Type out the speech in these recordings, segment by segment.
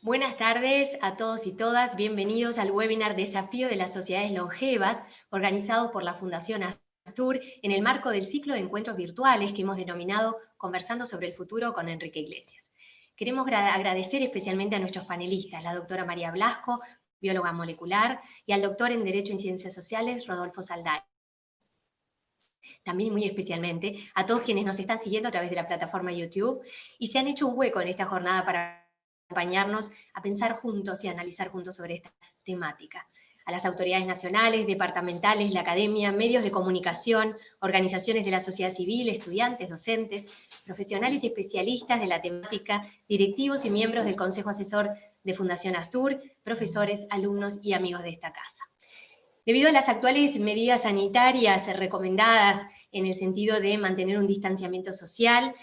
Buenas tardes a todos y todas. Bienvenidos al webinar Desafío de las Sociedades Longevas, organizado por la Fundación Astur en el marco del ciclo de encuentros virtuales que hemos denominado Conversando sobre el futuro con Enrique Iglesias. Queremos agradecer especialmente a nuestros panelistas, la doctora María Blasco, bióloga molecular, y al doctor en Derecho y Ciencias Sociales, Rodolfo Saldaña. También muy especialmente a todos quienes nos están siguiendo a través de la plataforma YouTube y se han hecho un hueco en esta jornada para acompañarnos a pensar juntos y a analizar juntos sobre esta temática. A las autoridades nacionales, departamentales, la academia, medios de comunicación, organizaciones de la sociedad civil, estudiantes, docentes, profesionales y especialistas de la temática, directivos y miembros del Consejo Asesor de Fundación Astur, profesores, alumnos y amigos de esta casa. Debido a las actuales medidas sanitarias recomendadas en el sentido de mantener un distanciamiento social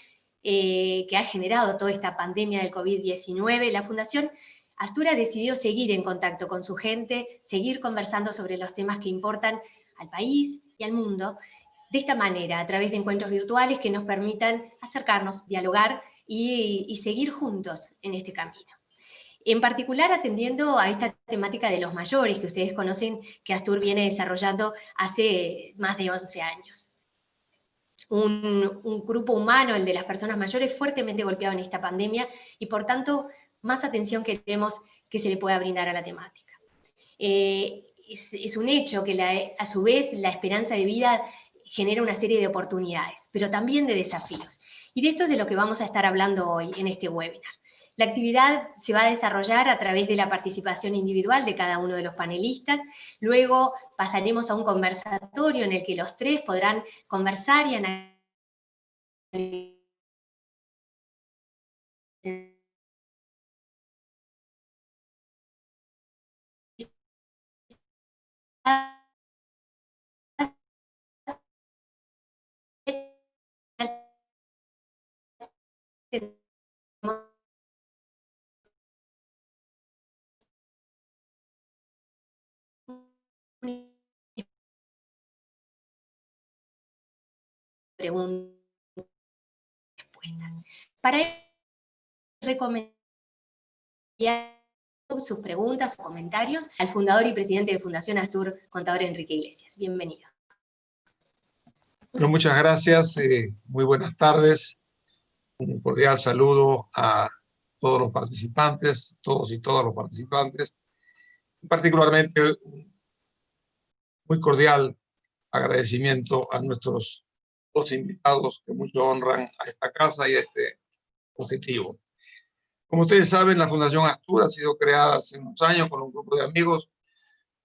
que ha generado toda esta pandemia del COVID-19, la Fundación Astur decidió seguir en contacto con su gente, seguir conversando sobre los temas que importan al país y al mundo, de esta manera, a través de encuentros virtuales que nos permitan acercarnos, dialogar y seguir juntos en este camino. En particular atendiendo a esta temática de los mayores que ustedes conocen que Astur viene desarrollando hace más de 11 años. Un grupo humano, el de las personas mayores, fuertemente golpeado en esta pandemia y por tanto más atención queremos que se le pueda brindar a la temática. Es un hecho que a su vez la esperanza de vida genera una serie de oportunidades, pero también de desafíos. Y de esto es de lo que vamos a estar hablando hoy en este webinar. La actividad se va a desarrollar a través de la participación individual de cada uno de los panelistas. Luego pasaremos a un conversatorio en el que los tres podrán conversar y analizar preguntas y respuestas. Para recomendar sus preguntas o comentarios al fundador y presidente de Fundación Astur, contador Enrique Iglesias. Bienvenido. Bueno, muchas gracias. Muy buenas tardes. Un cordial saludo a todos los participantes, todos y todas los participantes. Particularmente un muy cordial agradecimiento a nuestros dos invitados que mucho honran a esta casa y a este objetivo. Como ustedes saben, la Fundación Astur ha sido creada hace unos años con un grupo de amigos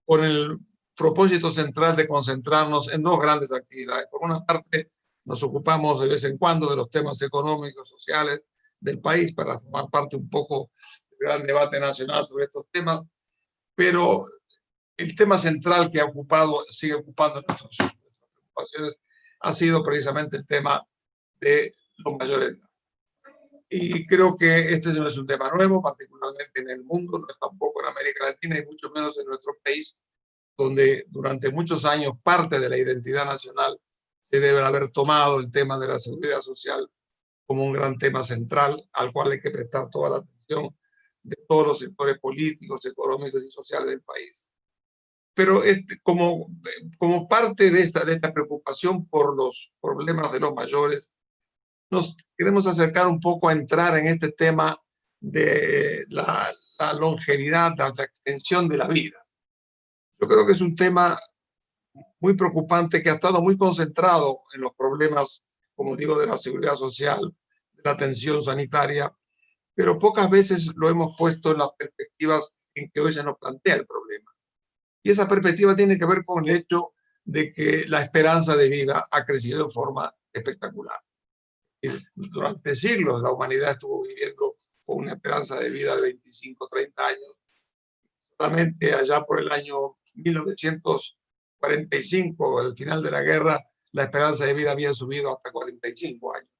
con el propósito central de concentrarnos en dos grandes actividades. Por una parte, nos ocupamos de vez en cuando de los temas económicos, sociales del país para formar parte un poco del gran debate nacional sobre estos temas, pero el tema central que ha ocupado, sigue ocupando nuestras preocupaciones, ha sido precisamente el tema de los mayores. Y creo que este no es un tema nuevo, particularmente en el mundo, no es tampoco en América Latina y mucho menos en nuestro país, donde durante muchos años parte de la identidad nacional se debe haber tomado el tema de la seguridad social como un gran tema central al cual hay que prestar toda la atención de todos los sectores políticos, económicos y sociales del país. Pero como parte de esta preocupación por los problemas de los mayores, nos queremos acercar un poco a entrar en este tema de la longevidad, la extensión de la vida. Yo creo que es un tema muy preocupante que ha estado muy concentrado en los problemas, como digo, de la seguridad social, de la atención sanitaria, pero pocas veces lo hemos puesto en las perspectivas en que hoy se nos plantea el problema. Y esa perspectiva tiene que ver con el hecho de que la esperanza de vida ha crecido de forma espectacular. Durante siglos la humanidad estuvo viviendo con una esperanza de vida de 25, 30 años. Solamente allá por el año 1945, al final de la guerra, la esperanza de vida había subido hasta 45 años.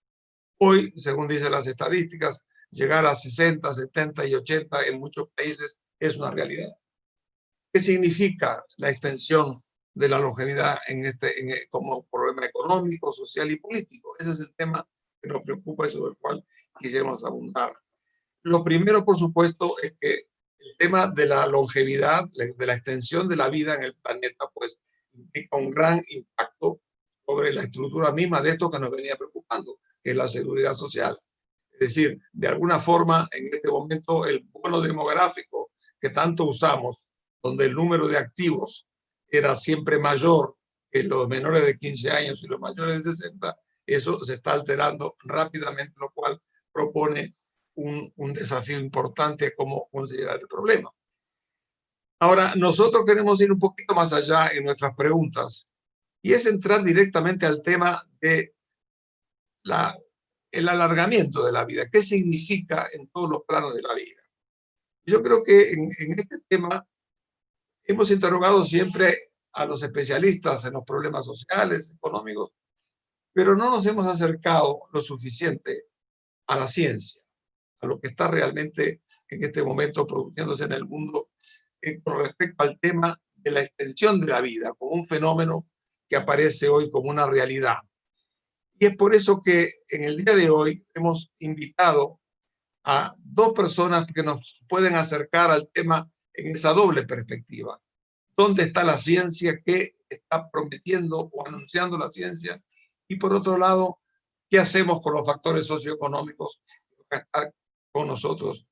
Hoy, según dicen las estadísticas, llegar a 60, 70 y 80 en muchos países es una realidad. ¿Qué significa la extensión de la longevidad como problema económico, social y político? Ese es el tema que nos preocupa y sobre el cual quisiéramos abundar. Lo primero, por supuesto, es que el tema de la longevidad, de la extensión de la vida en el planeta, pues implica un gran impacto sobre la estructura misma de esto que nos venía preocupando, que es la seguridad social. Es decir, de alguna forma, en este momento, el bono demográfico que tanto usamos, donde el número de activos era siempre mayor que los menores de 15 años y los mayores de 60, eso se está alterando rápidamente, lo cual propone un desafío importante como considerar el problema. Ahora, nosotros queremos ir un poquito más allá en nuestras preguntas y es entrar directamente al tema de el alargamiento de la vida. ¿Qué significa en todos los planos de la vida? Yo creo que en este tema hemos interrogado siempre a los especialistas en los problemas sociales, económicos, pero no nos hemos acercado lo suficiente a la ciencia, a lo que está realmente en este momento produciéndose en el mundo con respecto al tema de la extensión de la vida, como un fenómeno que aparece hoy como una realidad. Y es por eso que en el día de hoy hemos invitado a dos personas que nos pueden acercar al tema en esa doble perspectiva. ¿Dónde está la ciencia? ¿Qué está prometiendo o anunciando la ciencia? Y por otro lado, ¿qué hacemos con los factores socioeconómicos que van a estar con nosotros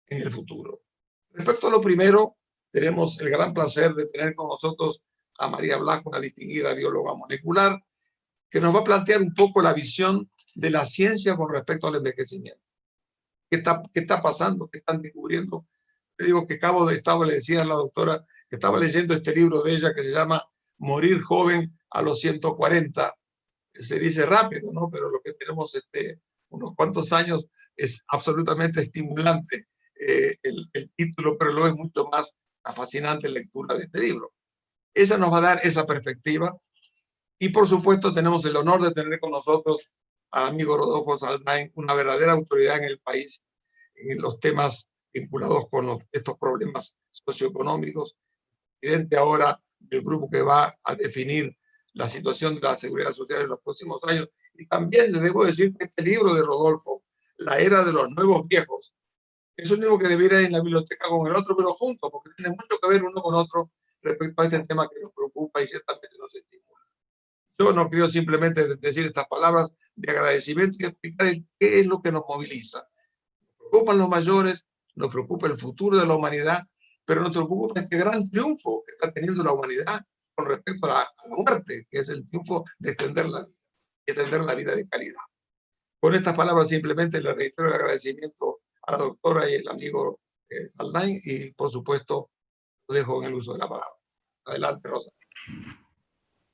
en el futuro? Respecto a lo primero, tenemos el gran placer de tener con nosotros a María Blasco, una distinguida bióloga molecular, que nos va a plantear un poco la visión de la ciencia con respecto al envejecimiento. ¿Qué está pasando? ¿Qué están descubriendo? Le digo que le decía a la doctora que estaba leyendo este libro de ella que se llama Morir joven a los 140. Se dice rápido, ¿no? Pero lo que tenemos unos cuantos años es absolutamente estimulante el título, pero lo es mucho más la fascinante lectura de este libro. Esa nos va a dar esa perspectiva. Y por supuesto tenemos el honor de tener con nosotros al amigo Rodolfo Saldain, una verdadera autoridad en el país en los temas vinculados con estos problemas socioeconómicos, presidente ahora del grupo que va a definir la situación de la seguridad social en los próximos años. Y también les debo decir que este libro de Rodolfo, La era de los nuevos viejos, es un libro que debería ir en la biblioteca con el otro, pero juntos, porque tiene mucho que ver uno con otro respecto a este tema que nos preocupa y ciertamente nos estimula. Yo no quiero simplemente decir estas palabras de agradecimiento y explicar qué es lo que nos moviliza. Nos preocupan los mayores, nos preocupa el futuro de la humanidad, pero nos preocupa este gran triunfo que está teniendo la humanidad con respecto a la muerte, que es el triunfo de extender la vida de calidad. Con estas palabras simplemente le reitero el agradecimiento a la doctora y el amigo Saldain y por supuesto lo dejo en el uso de la palabra. Adelante, Rosa.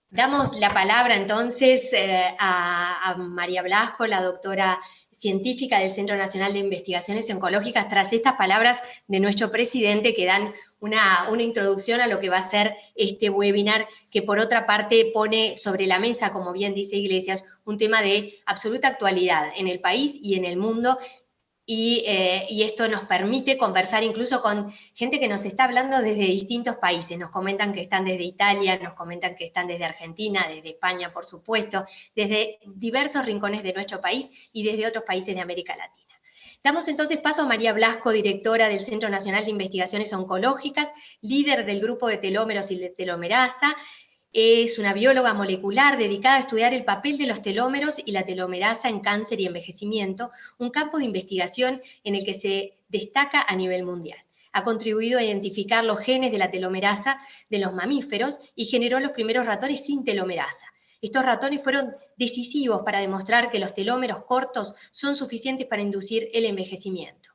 Damos la palabra entonces a María Blasco, la doctora científica del Centro Nacional de Investigaciones Oncológicas, tras estas palabras de nuestro presidente que dan una introducción a lo que va a ser este webinar, que por otra parte pone sobre la mesa, como bien dice Iglesias, un tema de absoluta actualidad en el país y en el mundo. Y esto nos permite conversar incluso con gente que nos está hablando desde distintos países. Nos comentan que están desde Italia, nos comentan que están desde Argentina, desde España, por supuesto, desde diversos rincones de nuestro país y desde otros países de América Latina. Damos entonces paso a María Blasco, directora del Centro Nacional de Investigaciones Oncológicas, líder del grupo de telómeros y de telomerasa. Es una bióloga molecular dedicada a estudiar el papel de los telómeros y la telomerasa en cáncer y envejecimiento, un campo de investigación en el que se destaca a nivel mundial. Ha contribuido a identificar los genes de la telomerasa de los mamíferos y generó los primeros ratones sin telomerasa. Estos ratones fueron decisivos para demostrar que los telómeros cortos son suficientes para inducir el envejecimiento.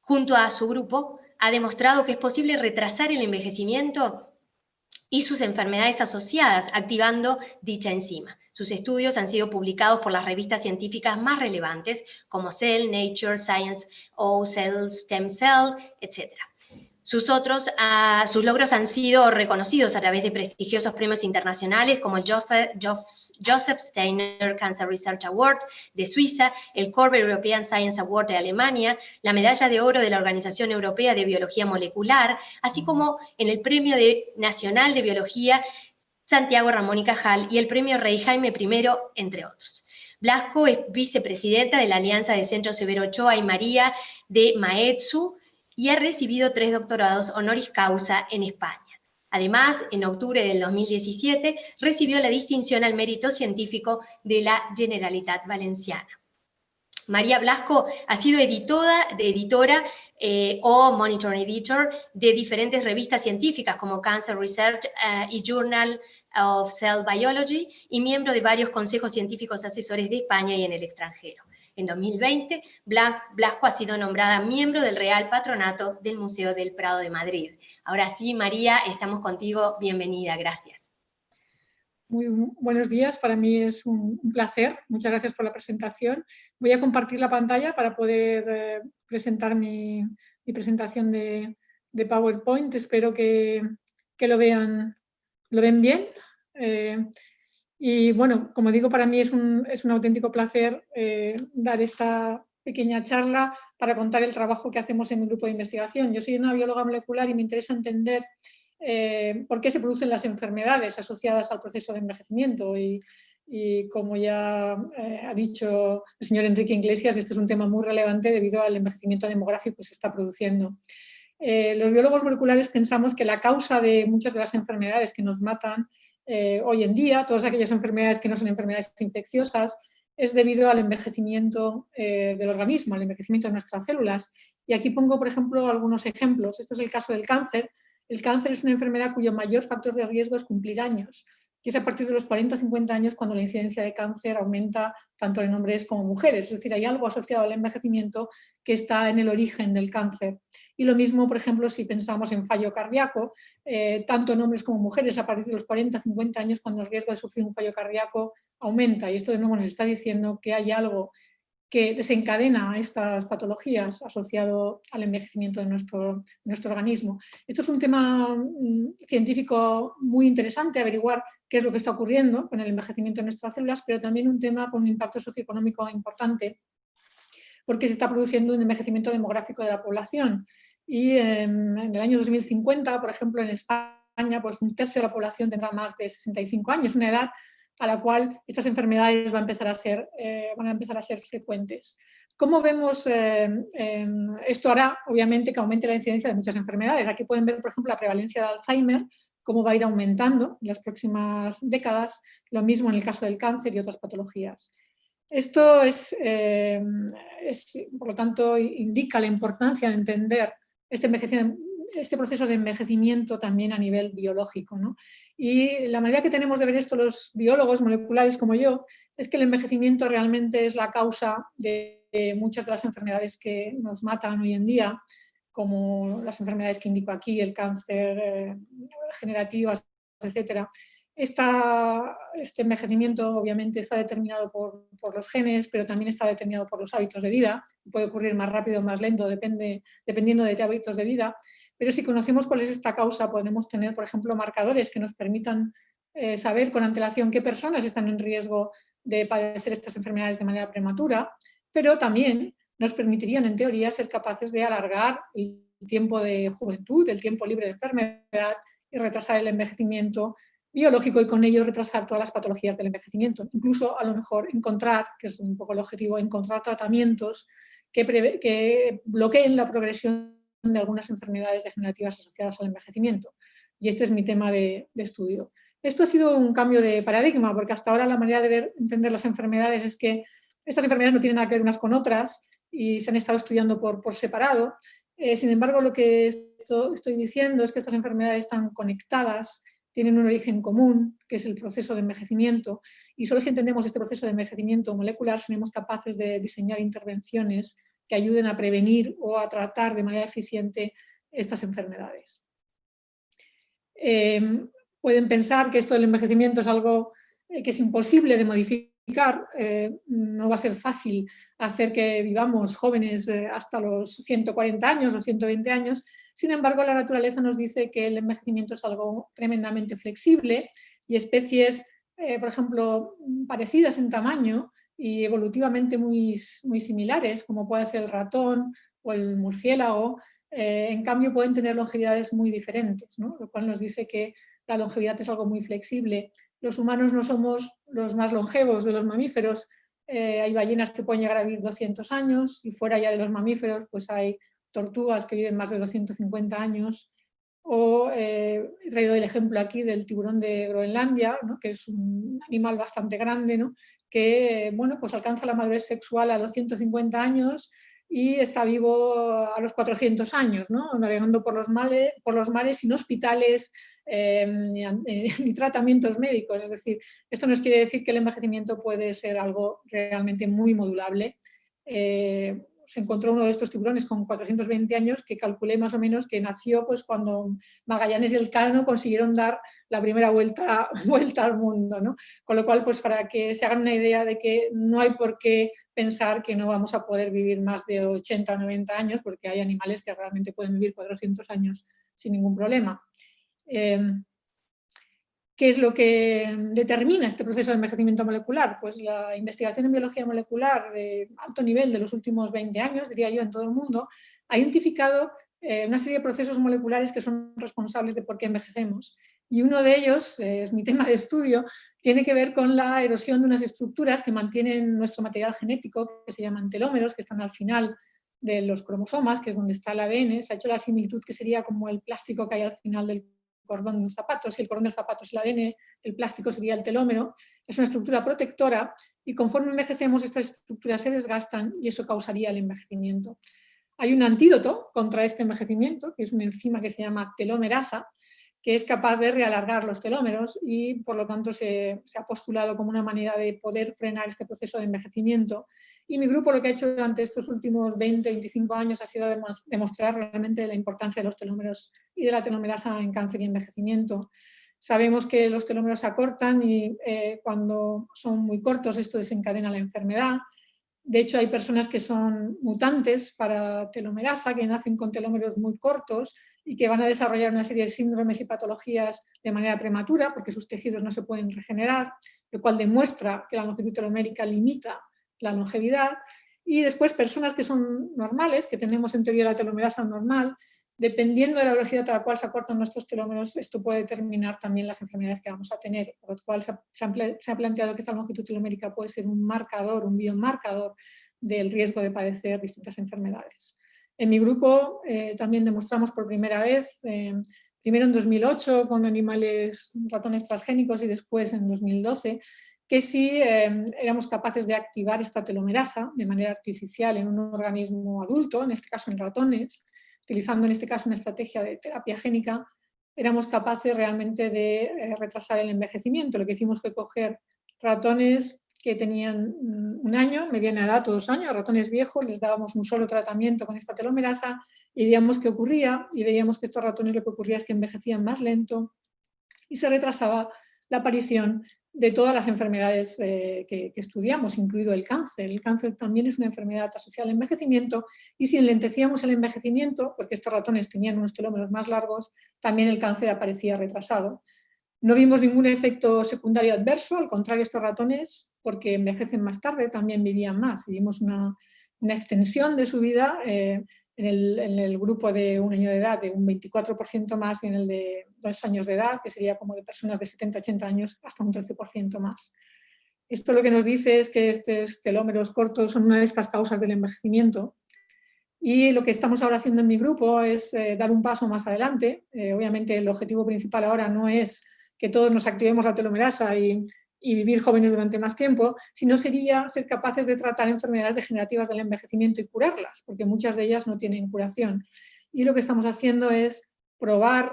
Junto a su grupo, ha demostrado que es posible retrasar el envejecimiento y sus enfermedades asociadas, activando dicha enzima. Sus estudios han sido publicados por las revistas científicas más relevantes, como Cell, Nature, Science o Cell, Stem Cell, etc. Sus logros han sido reconocidos a través de prestigiosos premios internacionales como el Joseph Steiner Cancer Research Award de Suiza, el Corbe European Science Award de Alemania, la medalla de oro de la Organización Europea de Biología Molecular, así como en el Premio Nacional de Biología Santiago Ramón y Cajal y el Premio Rey Jaime I, entre otros. Blasco es vicepresidenta de la Alianza de Centro Severo Ochoa y María de Maeztu y ha recibido 3 doctorados honoris causa en España. Además, en octubre del 2017 recibió la distinción al mérito científico de la Generalitat Valenciana. María Blasco ha sido editora o monitor editor de diferentes revistas científicas como Cancer Research y Journal of Cell Biology y miembro de varios consejos científicos asesores de España y en el extranjero. En 2020, Blasco ha sido nombrada miembro del Real Patronato del Museo del Prado de Madrid. Ahora sí, María, estamos contigo. Bienvenida, gracias. Muy buenos días, para mí es un placer. Muchas gracias por la presentación. Voy a compartir la pantalla para poder presentar mi presentación de PowerPoint. Espero que lo ven bien. Y bueno, como digo, para mí es un auténtico placer dar esta pequeña charla para contar el trabajo que hacemos en un grupo de investigación. Yo soy una bióloga molecular y me interesa entender por qué se producen las enfermedades asociadas al proceso de envejecimiento y como ya ha dicho el señor Enrique Iglesias, este es un tema muy relevante debido al envejecimiento demográfico que se está produciendo. Los biólogos moleculares pensamos que la causa de muchas de las enfermedades que nos matan hoy en día, todas aquellas enfermedades que no son enfermedades infecciosas, es debido al envejecimiento del organismo, al envejecimiento de nuestras células. Y aquí pongo, por ejemplo, algunos ejemplos. Este es el caso del cáncer. El cáncer es una enfermedad cuyo mayor factor de riesgo es cumplir años, y es a partir de los 40 o 50 años cuando la incidencia de cáncer aumenta tanto en hombres como mujeres. Es decir, hay algo asociado al envejecimiento que está en el origen del cáncer. Y lo mismo, por ejemplo, si pensamos en fallo cardíaco, tanto en hombres como mujeres, a partir de los 40 o 50 años cuando el riesgo de sufrir un fallo cardíaco aumenta. Y esto de nuevo nos está diciendo que hay algo que desencadena estas patologías asociado al envejecimiento de nuestro organismo. Esto es un tema científico muy interesante, averiguar qué es lo que está ocurriendo con el envejecimiento de nuestras células, pero también un tema con un impacto socioeconómico importante, porque se está produciendo un envejecimiento demográfico de la población. Y en el año 2050, por ejemplo, en España, pues un tercio de la población tendrá más de 65 años, una edad a la cual estas enfermedades van a empezar a ser frecuentes. ¿Cómo vemos? Esto hará, obviamente, que aumente la incidencia de muchas enfermedades. Aquí pueden ver, por ejemplo, la prevalencia de Alzheimer, cómo va a ir aumentando en las próximas décadas, lo mismo en el caso del cáncer y otras patologías. Esto por lo tanto, indica la importancia de entender este proceso de envejecimiento también a nivel biológico, ¿no? Y la manera que tenemos de ver esto los biólogos moleculares como yo es que el envejecimiento realmente es la causa de muchas de las enfermedades que nos matan hoy en día, como las enfermedades que indico aquí, el cáncer degenerativas, etc. Este envejecimiento obviamente está determinado por los genes, pero también está determinado por los hábitos de vida. Puede ocurrir más rápido o más lento, dependiendo de hábitos de vida. Pero si conocemos cuál es esta causa, podremos tener, por ejemplo, marcadores que nos permitan saber con antelación qué personas están en riesgo de padecer estas enfermedades de manera prematura, pero también nos permitirían, en teoría, ser capaces de alargar el tiempo de juventud, el tiempo libre de enfermedad y retrasar el envejecimiento biológico y con ello retrasar todas las patologías del envejecimiento. Incluso, a lo mejor, encontrar, que es un poco el objetivo, encontrar tratamientos que bloqueen la progresión de algunas enfermedades degenerativas asociadas al envejecimiento. Y este es mi tema de estudio. Esto ha sido un cambio de paradigma, porque hasta ahora la manera de entender las enfermedades es que estas enfermedades no tienen nada que ver unas con otras y se han estado estudiando por separado. Sin embargo, lo que estoy diciendo es que estas enfermedades están conectadas, tienen un origen común, que es el proceso de envejecimiento, y solo si entendemos este proceso de envejecimiento molecular seremos capaces de diseñar intervenciones que ayuden a prevenir o a tratar de manera eficiente estas enfermedades. Pueden pensar que esto del envejecimiento es algo que es imposible de modificar, no va a ser fácil hacer que vivamos jóvenes hasta los 140 años o 120 años. Sin embargo, la naturaleza nos dice que el envejecimiento es algo tremendamente flexible y especies, por ejemplo, parecidas en tamaño y evolutivamente muy similares, como puede ser el ratón o el murciélago, en cambio pueden tener longevidades muy diferentes, ¿no? Lo cual nos dice que la longevidad es algo muy flexible. Los humanos no somos los más longevos de los mamíferos, hay ballenas que pueden llegar a vivir 200 años y fuera ya de los mamíferos pues hay tortugas que viven más de 250 años. O he traído el ejemplo aquí del tiburón de Groenlandia, ¿no? Que es un animal bastante grande, ¿no? Que bueno, pues alcanza la madurez sexual a los 150 años y está vivo a los 400 años, ¿no? Navegando por los mares sin hospitales ni tratamientos médicos. Es decir, esto nos quiere decir que el envejecimiento puede ser algo realmente muy modulable. Se encontró uno de estos tiburones con 420 años que calculé más o menos que nació pues, cuando Magallanes y Elcano consiguieron dar la primera vuelta al mundo, ¿no? Con lo cual, pues para que se hagan una idea de que no hay por qué pensar que no vamos a poder vivir más de 80 o 90 años, porque hay animales que realmente pueden vivir 400 años sin ningún problema. ¿Qué es lo que determina este proceso de envejecimiento molecular? Pues la investigación en biología molecular de alto nivel de los últimos 20 años, diría yo, en todo el mundo, ha identificado una serie de procesos moleculares que son responsables de por qué envejecemos. Y uno de ellos, es mi tema de estudio, tiene que ver con la erosión de unas estructuras que mantienen nuestro material genético, que se llaman telómeros, que están al final de los cromosomas, que es donde está el ADN. Se ha hecho la similitud que sería como el plástico que hay al final del cordón de un zapato. Si el cordón del zapato es el ADN, el plástico sería el telómero. Es una estructura protectora y conforme envejecemos estas estructuras se desgastan y eso causaría el envejecimiento. Hay un antídoto contra este envejecimiento, que es una enzima que se llama telomerasa, que es capaz de realargar los telómeros y por lo tanto se ha postulado como una manera de poder frenar este proceso de envejecimiento. Y mi grupo lo que ha hecho durante estos últimos 20-25 años ha sido demostrar realmente la importancia de los telómeros y de la telomerasa en cáncer y envejecimiento. Sabemos que los telómeros se acortan y cuando son muy cortos esto desencadena la enfermedad. De hecho, hay personas que son mutantes para telomerasa, que nacen con telómeros muy cortos y que van a desarrollar una serie de síndromes y patologías de manera prematura porque sus tejidos no se pueden regenerar, lo cual demuestra que la longitud telomérica limita la longevidad. Y después personas que son normales, que tenemos en teoría la telomerasa normal, dependiendo de la velocidad a la cual se acortan nuestros telómeros, esto puede determinar también las enfermedades que vamos a tener, por lo cual se ha planteado que esta longitud telomérica puede ser un marcador, un biomarcador del riesgo de padecer distintas enfermedades. En mi grupo también demostramos por primera vez, primero en 2008 con animales ratones transgénicos y después en 2012, que si éramos capaces de activar esta telomerasa de manera artificial en un organismo adulto, en este caso en ratones, utilizando en este caso una estrategia de terapia génica, éramos capaces realmente de retrasar el envejecimiento. Lo que hicimos fue coger ratones que tenían un año, mediana edad o 2 años, ratones viejos, les dábamos un solo tratamiento con esta telomerasa y veíamos qué ocurría y veíamos que estos ratones lo que ocurría es que envejecían más lento y se retrasaba la aparición de todas las enfermedades que estudiamos, incluido el cáncer. El cáncer también es una enfermedad asociada al envejecimiento y si enlentecíamos el envejecimiento, porque estos ratones tenían unos telómeros más largos, también el cáncer aparecía retrasado. No vimos ningún efecto secundario adverso, al contrario, estos ratones, porque envejecen más tarde, también vivían más. Y vimos una extensión de su vida en el grupo de 1 año de edad de un 24% más y en el de 2 años de edad, que sería como de personas de 70-80 años, hasta un 13% más. Esto lo que nos dice es que estos telómeros cortos son una de estas causas del envejecimiento. Y lo que estamos ahora haciendo en mi grupo es dar un paso más adelante. Obviamente el objetivo principal ahora no es que todos nos activemos la telomerasa y vivir jóvenes durante más tiempo, sino sería ser capaces de tratar enfermedades degenerativas del envejecimiento y curarlas, porque muchas de ellas no tienen curación. Y lo que estamos haciendo es probar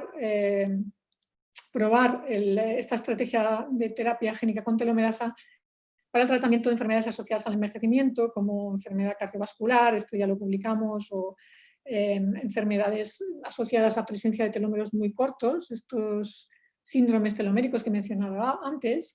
esta estrategia de terapia génica con telomerasa para el tratamiento de enfermedades asociadas al envejecimiento, como enfermedad cardiovascular, esto ya lo publicamos, o enfermedades asociadas a presencia de telómeros muy cortos, estos síndromes teloméricos que mencionaba antes,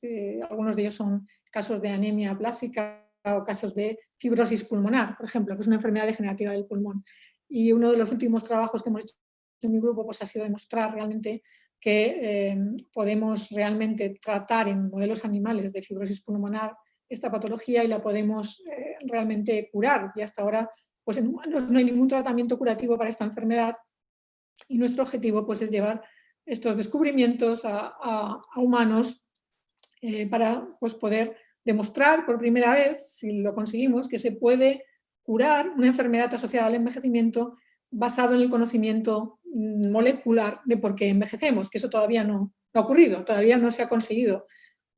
algunos de ellos son casos de anemia aplásica o casos de fibrosis pulmonar, por ejemplo, que es una enfermedad degenerativa del pulmón. Y uno de los últimos trabajos que hemos hecho en mi grupo pues, ha sido demostrar realmente que podemos realmente tratar en modelos animales de fibrosis pulmonar esta patología y la podemos realmente curar. Y hasta ahora pues en humanos no hay ningún tratamiento curativo para esta enfermedad y nuestro objetivo pues, es llevar estos descubrimientos a humanos para pues, poder demostrar por primera vez, si lo conseguimos, que se puede curar una enfermedad asociada al envejecimiento basado en el conocimiento molecular de por qué envejecemos, que eso todavía no ha ocurrido, todavía no se ha conseguido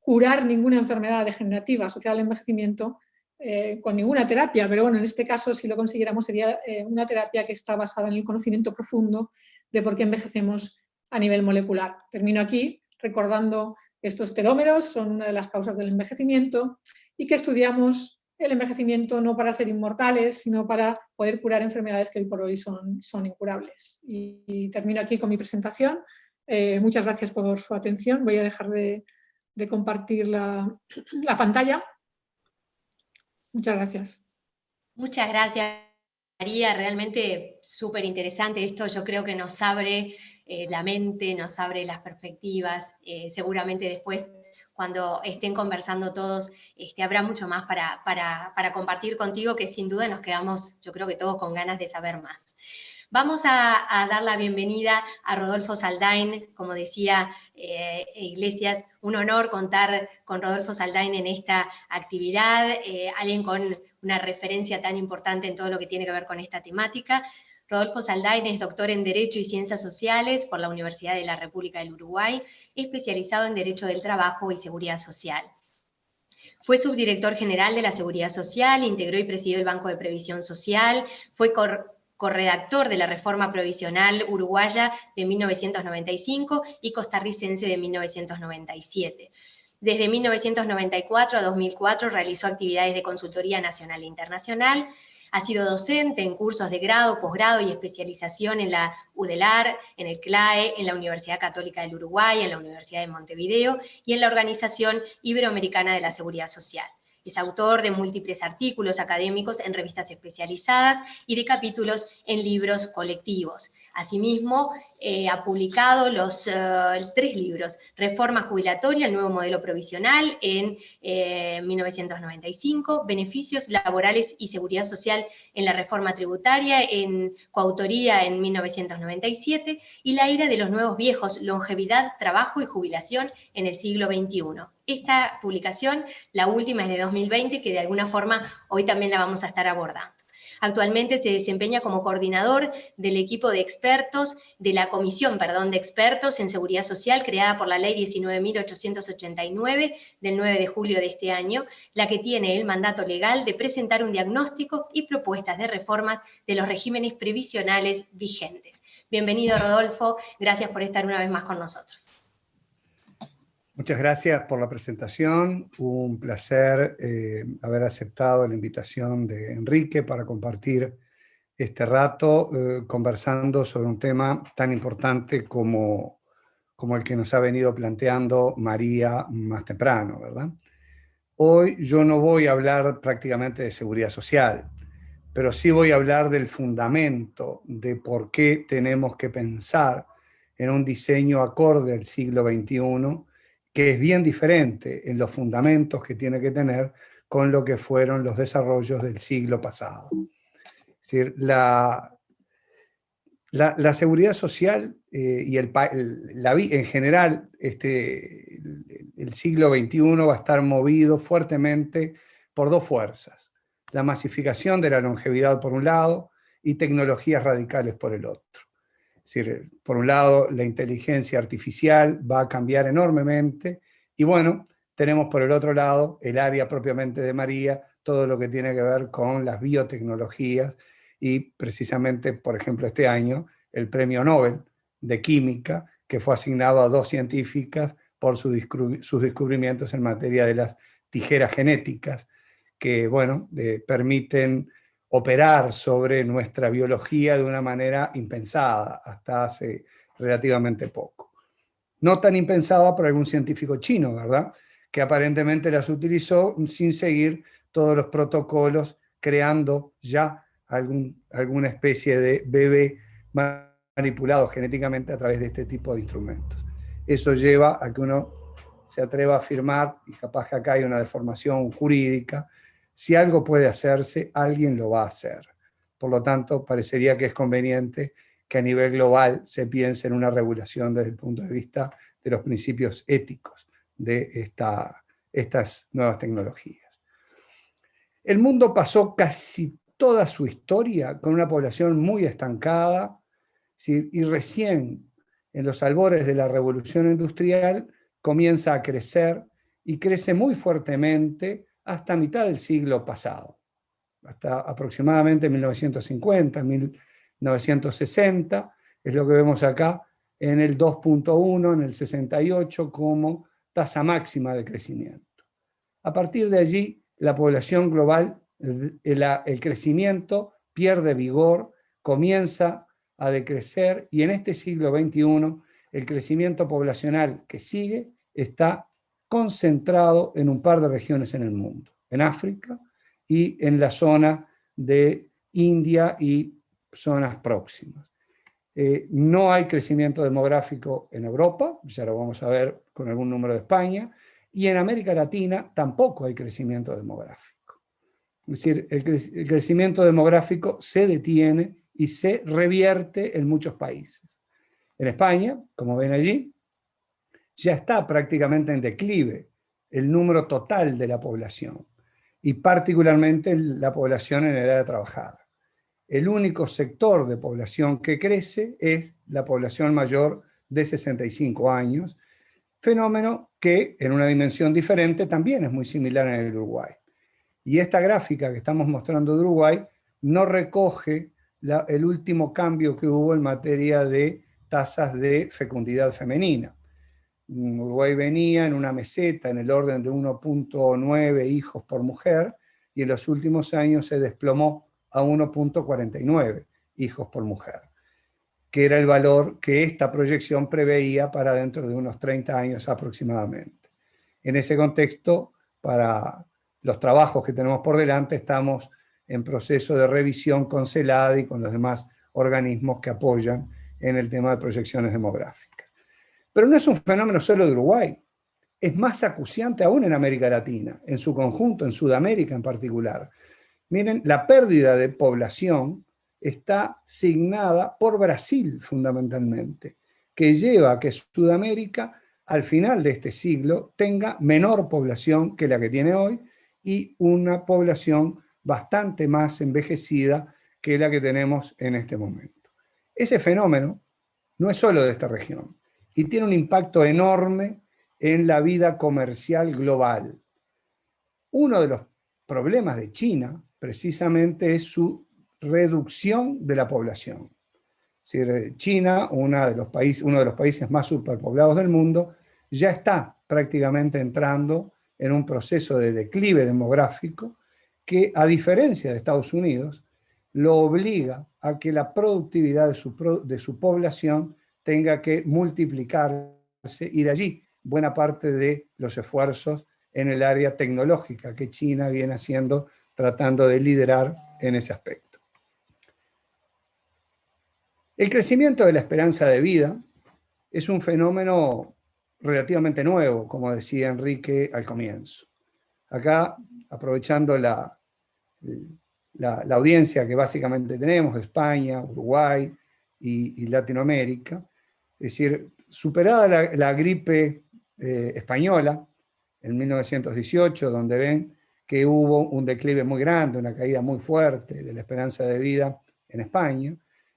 curar ninguna enfermedad degenerativa asociada al envejecimiento con ninguna terapia, pero bueno, en este caso si lo consiguiéramos sería una terapia que está basada en el conocimiento profundo de por qué envejecemos a nivel molecular. Termino aquí recordando que estos telómeros son una de las causas del envejecimiento y que estudiamos el envejecimiento no para ser inmortales, sino para poder curar enfermedades que hoy por hoy son incurables. Y termino aquí con mi presentación. Muchas gracias por su atención. Voy a dejar de compartir la pantalla. Muchas gracias. Muchas gracias, María. Realmente súper interesante esto. Yo creo que nos abre la mente, nos abre las perspectivas. Seguramente después, cuando estén conversando todos, habrá mucho más para compartir contigo, que sin duda nos quedamos, yo creo que todos con ganas de saber más. Vamos a dar la bienvenida a Rodolfo Saldain. Como decía Iglesias, un honor contar con Rodolfo Saldain en esta actividad, alguien con una referencia tan importante en todo lo que tiene que ver con esta temática. Rodolfo Saldain es doctor en Derecho y Ciencias Sociales por la Universidad de la República del Uruguay, especializado en Derecho del Trabajo y Seguridad Social. Fue subdirector general de la Seguridad Social, integró y presidió el Banco de Previsión Social, fue corredactor de la Reforma Provisional Uruguaya de 1995 y costarricense de 1997. Desde 1994 a 2004 realizó actividades de consultoría nacional e internacional. Ha sido docente en cursos de grado, posgrado y especialización en la UDELAR, en el CLAE, en la Universidad Católica del Uruguay, en la Universidad de Montevideo y en la Organización Iberoamericana de la Seguridad Social. Es autor de múltiples artículos académicos en revistas especializadas y de capítulos en libros colectivos. Asimismo, ha publicado los 3 libros: Reforma Jubilatoria, el nuevo modelo provisional en 1995, Beneficios laborales y seguridad social en la reforma tributaria, en coautoría en 1997, y La ira de los nuevos viejos, longevidad, trabajo y jubilación en el siglo XXI. Esta publicación, la última, es de 2020, que de alguna forma hoy también la vamos a estar abordando. Actualmente se desempeña como coordinador del equipo de expertos, de la Comisión de Expertos en Seguridad Social, creada por la Ley 19.889 del 9 de julio de este año, la que tiene el mandato legal de presentar un diagnóstico y propuestas de reformas de los regímenes previsionales vigentes. Bienvenido, Rodolfo. Gracias por estar una vez más con nosotros. Muchas gracias por la presentación. Un placer haber aceptado la invitación de Enrique para compartir este rato conversando sobre un tema tan importante como el que nos ha venido planteando María más temprano, ¿verdad? Hoy yo no voy a hablar prácticamente de seguridad social, pero sí voy a hablar del fundamento de por qué tenemos que pensar en un diseño acorde al siglo XXI, que es bien diferente en los fundamentos que tiene que tener con lo que fueron los desarrollos del siglo pasado. Es decir, la seguridad social y en general el siglo XXI va a estar movido fuertemente por 2 fuerzas: la masificación de la longevidad por un lado y tecnologías radicales por el otro. Es decir, por un lado, la inteligencia artificial va a cambiar enormemente y bueno, tenemos por el otro lado el área propiamente de María, todo lo que tiene que ver con las biotecnologías y precisamente, por ejemplo, este año, el Premio Nobel de Química, que fue asignado a 2 científicas por sus descubrimientos en materia de las tijeras genéticas, que, bueno, permiten operar sobre nuestra biología de una manera impensada hasta hace relativamente poco. No tan impensada por algún científico chino, ¿verdad?, que aparentemente las utilizó sin seguir todos los protocolos, creando ya alguna especie de bebé manipulado genéticamente a través de este tipo de instrumentos. Eso lleva a que uno se atreva a afirmar, y capaz que acá hay una deformación jurídica, si algo puede hacerse, alguien lo va a hacer. Por lo tanto, parecería que es conveniente que a nivel global se piense en una regulación desde el punto de vista de los principios éticos de esta estas nuevas tecnologías. El mundo pasó casi toda su historia con una población muy estancada, ¿sí? Y recién en los albores de la revolución industrial comienza a crecer y crece muy fuertemente hasta mitad del siglo pasado, hasta aproximadamente 1950, 1960, es lo que vemos acá, en el 2.1, en el 68, como tasa máxima de crecimiento. A partir de allí, la población global, el crecimiento pierde vigor, comienza a decrecer, y en este siglo XXI, el crecimiento poblacional que sigue está concentrado en un par de regiones en el mundo, en África y en la zona de India y zonas próximas. No hay crecimiento demográfico en Europa, ya lo vamos a ver con algún número de España, y en América Latina tampoco hay crecimiento demográfico. Es decir, el crecimiento demográfico se detiene y se revierte en muchos países. En España, como ven allí, ya está prácticamente en declive el número total de la población, y particularmente la población en edad de trabajar. El único sector de población que crece es la población mayor de 65 años, fenómeno que en una dimensión diferente también es muy similar en el Uruguay. Y esta gráfica que estamos mostrando de Uruguay no recoge el último cambio que hubo en materia de tasas de fecundidad femenina. Uruguay venía en una meseta en el orden de 1.9 hijos por mujer, y en los últimos años se desplomó a 1.49 hijos por mujer, que era el valor que esta proyección preveía para dentro de unos 30 años aproximadamente. En ese contexto, para los trabajos que tenemos por delante, estamos en proceso de revisión con CELADI y con los demás organismos que apoyan en el tema de proyecciones demográficas. Pero no es un fenómeno solo de Uruguay, es más acuciante aún en América Latina, en su conjunto, en Sudamérica en particular. Miren, la pérdida de población está signada por Brasil fundamentalmente, que lleva a que Sudamérica al final de este siglo tenga menor población que la que tiene hoy y una población bastante más envejecida que la que tenemos en este momento. Ese fenómeno no es solo de esta región y tiene un impacto enorme en la vida comercial global. Uno de los problemas de China precisamente es su reducción de la población. Es decir, China, uno de los países más superpoblados del mundo, ya está prácticamente entrando en un proceso de declive demográfico que, a diferencia de Estados Unidos, lo obliga a que la productividad de su población tenga que multiplicarse, y de allí buena parte de los esfuerzos en el área tecnológica que China viene haciendo, tratando de liderar en ese aspecto. El crecimiento de la esperanza de vida es un fenómeno relativamente nuevo, como decía Enrique al comienzo. Acá, aprovechando la audiencia que básicamente tenemos, España, Uruguay y Latinoamérica, es decir, superada la gripe española en 1918, donde ven que hubo un declive muy grande, una caída muy fuerte de la esperanza de vida en España,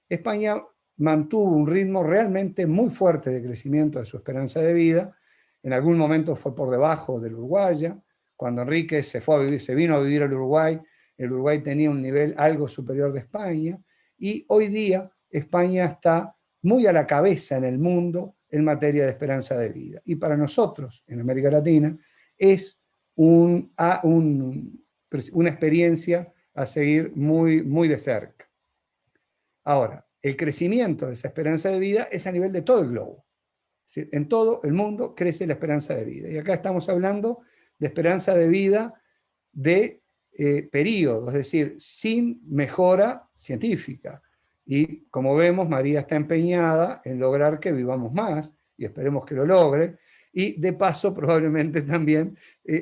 España mantuvo un ritmo realmente muy fuerte de crecimiento de su esperanza de vida. En algún momento fue por debajo del uruguaya. Cuando Enrique se vino a vivir al Uruguay, el Uruguay tenía un nivel algo superior de España, y hoy día España está muy a la cabeza en el mundo en materia de esperanza de vida. Y para nosotros, en América Latina, es una experiencia a seguir muy, muy de cerca. Ahora, el crecimiento de esa esperanza de vida es a nivel de todo el globo. Es decir, en todo el mundo crece la esperanza de vida. Y acá estamos hablando de esperanza de vida de periodo, es decir, sin mejora científica. Y como vemos, María está empeñada en lograr que vivamos más, y esperemos que lo logre, y de paso probablemente también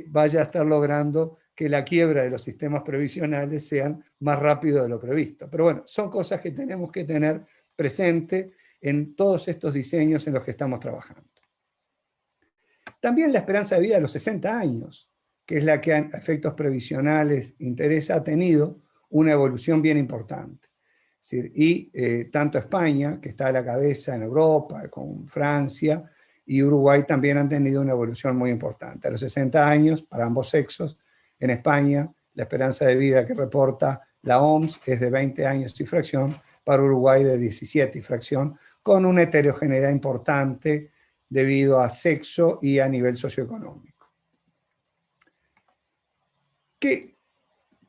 vaya a estar logrando que la quiebra de los sistemas previsionales sean más rápido de lo previsto. Pero bueno, son cosas que tenemos que tener presente en todos estos diseños en los que estamos trabajando. También la esperanza de vida de los 60 años que es la que a efectos previsionales interesa, ha tenido una evolución bien importante. Es decir, y tanto España, que está a la cabeza en Europa, con Francia, y Uruguay también han tenido una evolución muy importante. A los 60 años, para ambos sexos, en España, la esperanza de vida que reporta la OMS es de 20 años y fracción, para Uruguay de 17 y fracción, con una heterogeneidad importante debido a sexo y a nivel socioeconómico. ¿Qué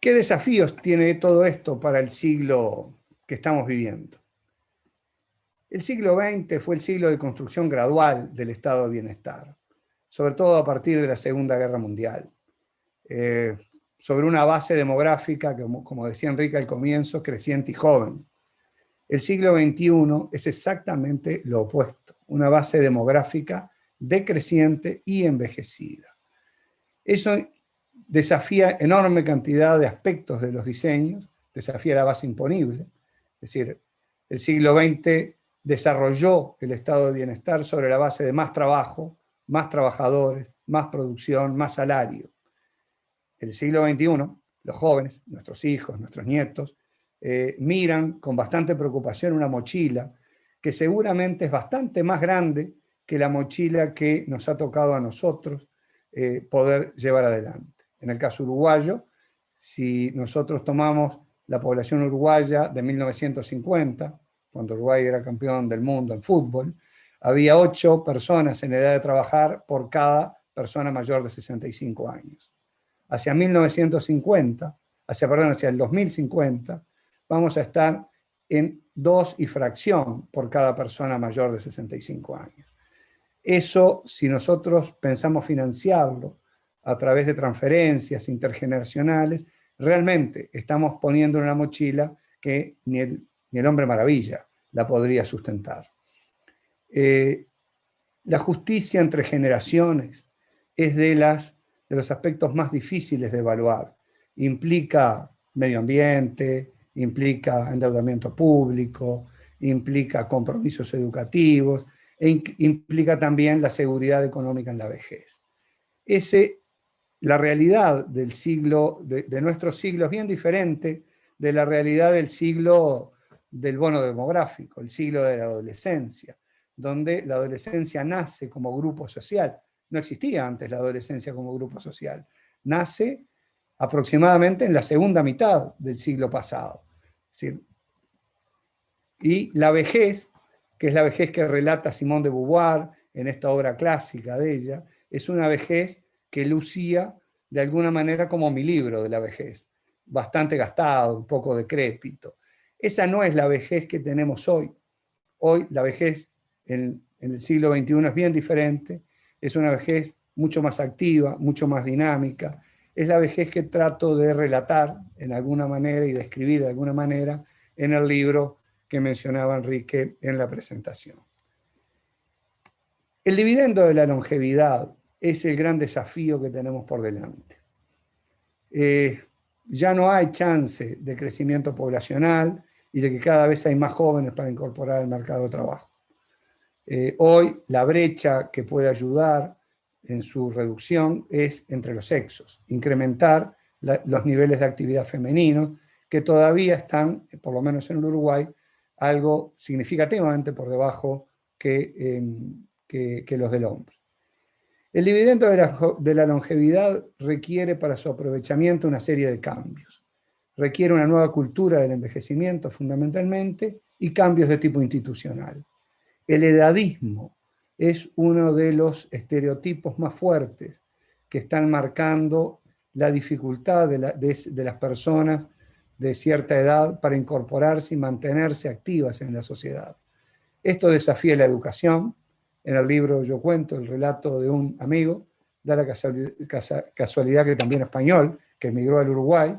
desafíos tiene todo esto para el siglo que estamos viviendo? El siglo XX fue el siglo de construcción gradual del estado de bienestar, sobre todo a partir de la Segunda Guerra Mundial, sobre una base demográfica, como decía Enrique al comienzo, creciente y joven. El siglo XXI es exactamente lo opuesto, una base demográfica decreciente y envejecida. Eso desafía enorme cantidad de aspectos de los diseños, desafía la base imponible, es decir, el siglo XX desarrolló el estado de bienestar sobre la base de más trabajo, más trabajadores, más producción, más salario. El siglo XXI, los jóvenes, nuestros hijos, nuestros nietos, miran con bastante preocupación una mochila que seguramente es bastante más grande que la mochila que nos ha tocado a nosotros poder llevar adelante. En el caso uruguayo, si nosotros tomamos la población uruguaya de 1950, cuando Uruguay era campeón del mundo en fútbol, había 8 personas en edad de trabajar por cada persona mayor de 65 años. Hacia 1950, hacia el 2050, vamos a estar en 2 y fracción por cada persona mayor de 65 años. Eso, si nosotros pensamos financiarlo a través de transferencias intergeneracionales, realmente estamos poniendo en una mochila que ni el hombre maravilla la podría sustentar. La justicia entre generaciones es de los aspectos más difíciles de evaluar. Implica medio ambiente, implica endeudamiento público, implica compromisos educativos, e implica también la seguridad económica en la vejez. La realidad del siglo, de nuestro siglo, es bien diferente de la realidad del siglo del bono demográfico, el siglo de la adolescencia, donde la adolescencia nace como grupo social. No existía antes la adolescencia como grupo social. Nace aproximadamente en la segunda mitad del siglo pasado. Es decir, y la vejez, que es la vejez que relata Simone de Beauvoir en esta obra clásica de ella, es una vejez que lucía de alguna manera como mi libro de la vejez, bastante gastado, un poco decrépito. Esa no es la vejez que tenemos hoy. Hoy la vejez en el siglo XXI es bien diferente, es una vejez mucho más activa, mucho más dinámica, es la vejez que trato de relatar en alguna manera y describir de alguna manera en el libro que mencionaba Enrique en la presentación. El dividendo de la longevidad es el gran desafío que tenemos por delante. Ya no hay chance de crecimiento poblacional y de que cada vez hay más jóvenes para incorporar al mercado de trabajo. Hoy la brecha que puede ayudar en su reducción es entre los sexos, incrementar los niveles de actividad femeninos que todavía están, por lo menos en el Uruguay, algo significativamente por debajo que los del hombre. El dividendo de la longevidad requiere para su aprovechamiento una serie de cambios. Requiere una nueva cultura del envejecimiento fundamentalmente y cambios de tipo institucional. El edadismo es uno de los estereotipos más fuertes que están marcando la dificultad de las personas de cierta edad para incorporarse y mantenerse activas en la sociedad. Esto desafía la educación. En el libro yo cuento el relato de un amigo, da la casualidad que también español, que emigró al Uruguay,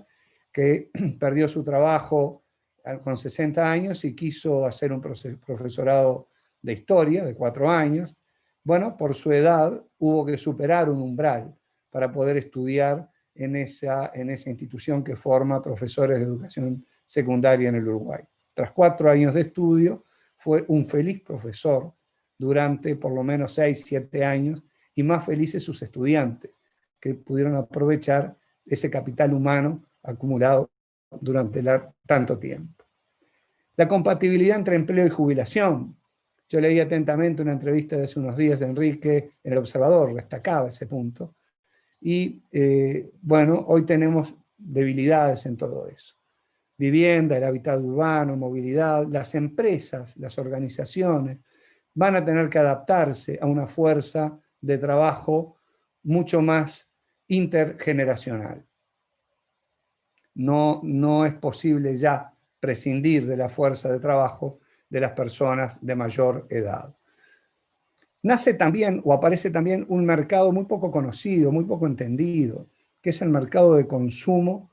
que perdió su trabajo con 60 años y quiso hacer un profesorado de historia de 4 años. Bueno, por su edad hubo que superar un umbral para poder estudiar en esa institución que forma profesores de educación secundaria en el Uruguay. Tras 4 años de estudio, fue un feliz profesor durante por lo menos 6, 7 años, y más felices sus estudiantes, que pudieron aprovechar ese capital humano acumulado durante tanto tiempo. La compatibilidad entre empleo y jubilación. Yo leí atentamente una entrevista de hace unos días de Enrique en El Observador, destacaba ese punto. Y bueno, hoy tenemos debilidades en todo eso. Vivienda, el hábitat urbano, movilidad, las empresas, las organizaciones van a tener que adaptarse a una fuerza de trabajo mucho más intergeneracional. No es posible ya prescindir de la fuerza de trabajo de las personas de mayor edad. Nace también, o aparece también, un mercado muy poco conocido, muy poco entendido, que es el mercado de consumo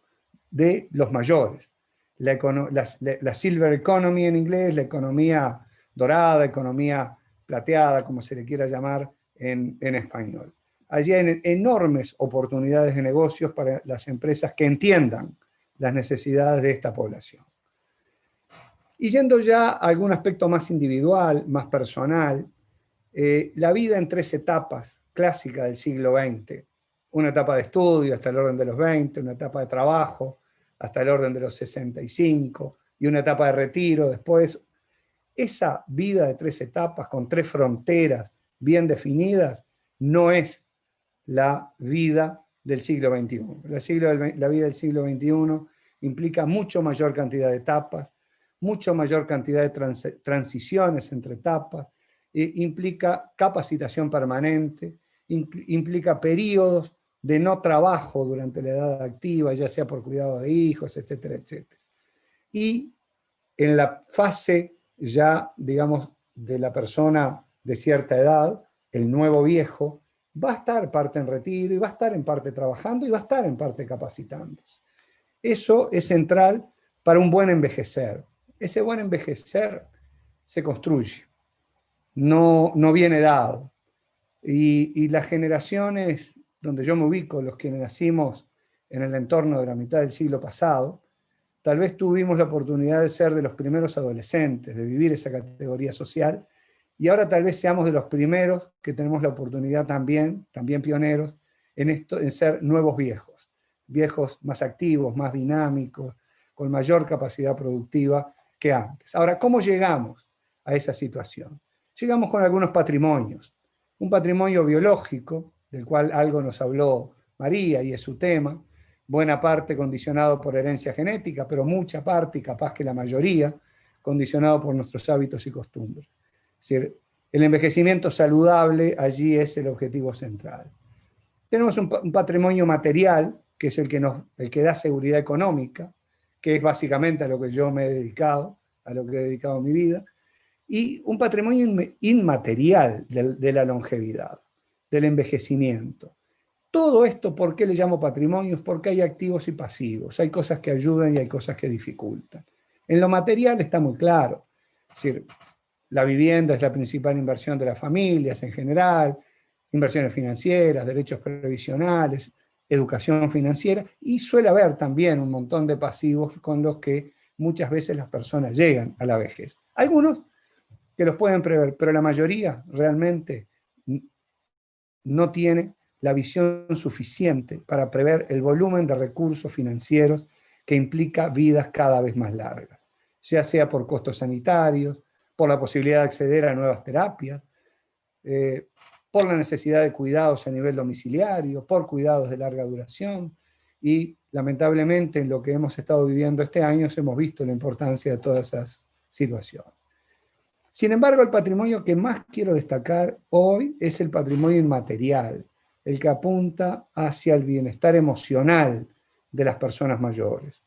de los mayores. La silver economy en inglés, la economía dorada, economía plateada, como se le quiera llamar en español. Allí hay enormes oportunidades de negocios para las empresas que entiendan las necesidades de esta población. Y yendo ya a algún aspecto más individual, más personal, la vida en 3 etapas clásicas del siglo XX. Una etapa de estudio hasta el orden de los 20, una etapa de trabajo hasta el orden de los 65, y una etapa de retiro después. Esa vida de 3 etapas, con 3 fronteras bien definidas, no es la vida del siglo XXI. La vida del siglo XXI implica mucho mayor cantidad de etapas, mucho mayor cantidad de transiciones entre etapas, implica capacitación permanente, implica periodos de no trabajo durante la edad activa, ya sea por cuidado de hijos, etcétera, etcétera. Y en la fase ya, digamos, de la persona de cierta edad, el nuevo viejo, va a estar parte en retiro, y va a estar en parte trabajando, y va a estar en parte capacitándose. Eso es central para un buen envejecer. Ese buen envejecer se construye, no viene dado. Y las generaciones donde yo me ubico, los que nacimos en el entorno de la mitad del siglo pasado, tal vez tuvimos la oportunidad de ser de los primeros adolescentes, de vivir esa categoría social, y ahora tal vez seamos de los primeros que tenemos la oportunidad también pioneros, en ser nuevos viejos, viejos más activos, más dinámicos, con mayor capacidad productiva que antes. Ahora, ¿cómo llegamos a esa situación? Llegamos con algunos patrimonios. Un patrimonio biológico, del cual algo nos habló María y es su tema, buena parte condicionado por herencia genética, pero mucha parte, y capaz que la mayoría, condicionado por nuestros hábitos y costumbres. Es decir, el envejecimiento saludable allí es el objetivo central. Tenemos un patrimonio material, que es el que da seguridad económica, que es básicamente a lo que yo me he dedicado, a lo que he dedicado mi vida, y un patrimonio inmaterial de la longevidad, del envejecimiento. Todo esto, ¿por qué le llamo patrimonios? Porque hay activos y pasivos, hay cosas que ayudan y hay cosas que dificultan. En lo material está muy claro, es decir, la vivienda es la principal inversión de las familias en general, inversiones financieras, derechos previsionales, educación financiera, y suele haber también un montón de pasivos con los que muchas veces las personas llegan a la vejez. Algunos que los pueden prever, pero la mayoría realmente no tiene la visión suficiente para prever el volumen de recursos financieros que implica vidas cada vez más largas, ya sea por costos sanitarios, por la posibilidad de acceder a nuevas terapias, por la necesidad de cuidados a nivel domiciliario, por cuidados de larga duración, y lamentablemente en lo que hemos estado viviendo este año hemos visto la importancia de todas esas situaciones. Sin embargo, el patrimonio que más quiero destacar hoy es el patrimonio inmaterial, el que apunta hacia el bienestar emocional de las personas mayores,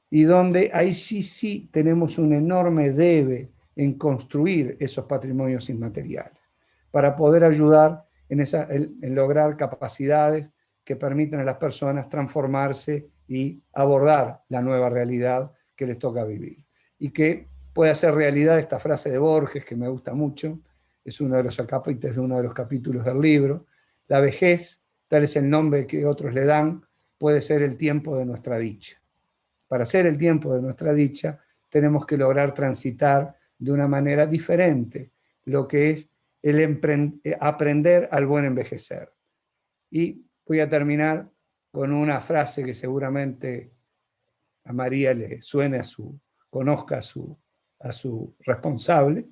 y donde ahí sí tenemos un enorme debe en construir esos patrimonios inmateriales, para poder ayudar en lograr capacidades que permitan a las personas transformarse y abordar la nueva realidad que les toca vivir. Y que puede hacer realidad esta frase de Borges, que me gusta mucho, es uno de los acápites de uno de los capítulos del libro: la vejez, tal es el nombre que otros le dan, puede ser el tiempo de nuestra dicha. Para ser el tiempo de nuestra dicha, tenemos que lograr transitar de una manera diferente lo que es aprender al buen envejecer. Y voy a terminar con una frase que seguramente a María le suene conozca a su responsable.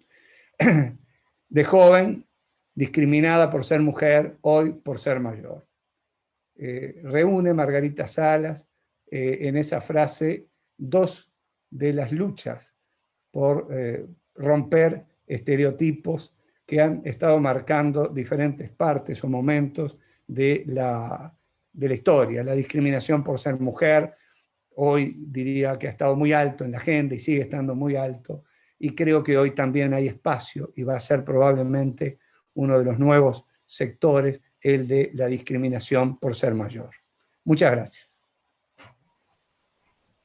De joven, discriminada por ser mujer, hoy por ser mayor. Reúne Margarita Salas en esa frase dos de las luchas por romper estereotipos que han estado marcando diferentes partes o momentos de la historia. La discriminación por ser mujer, hoy diría que ha estado muy alto en la agenda y sigue estando muy alto, y creo que hoy también hay espacio y va a ser probablemente uno de los nuevos sectores, el de la discriminación por ser mayor. Muchas gracias.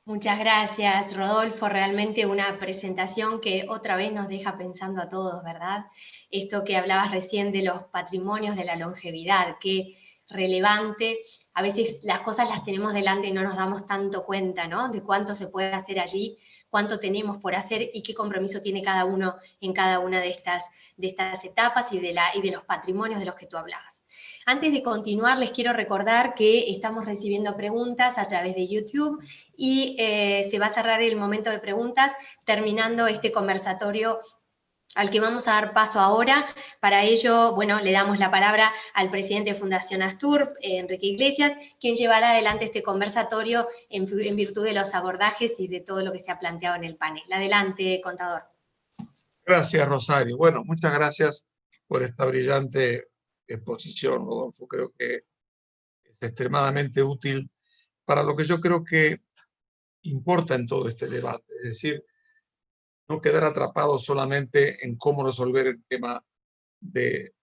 Muchas gracias, Rodolfo. Realmente una presentación que otra vez nos deja pensando a todos, ¿verdad? Esto que hablabas recién de los patrimonios de la longevidad, qué relevante. A veces las cosas las tenemos delante y no nos damos tanto cuenta, ¿no? De cuánto se puede hacer allí, cuánto tenemos por hacer y qué compromiso tiene cada uno en cada una de estas etapas y de los patrimonios de los que tú hablabas. Antes de continuar, les quiero recordar que estamos recibiendo preguntas a través de YouTube y se va a cerrar el momento de preguntas terminando este conversatorio al que vamos a dar paso ahora. Para ello, bueno, le damos la palabra al presidente de Fundación Astur, Enrique Iglesias, quien llevará adelante este conversatorio en virtud de los abordajes y de todo lo que se ha planteado en el panel. Adelante, contador. Gracias, Rosario. Bueno, muchas gracias por esta brillante exposición, Rodolfo. Creo que es extremadamente útil para lo que yo creo que importa en todo este debate. Es decir, no quedar atrapados solamente en cómo resolver el tema de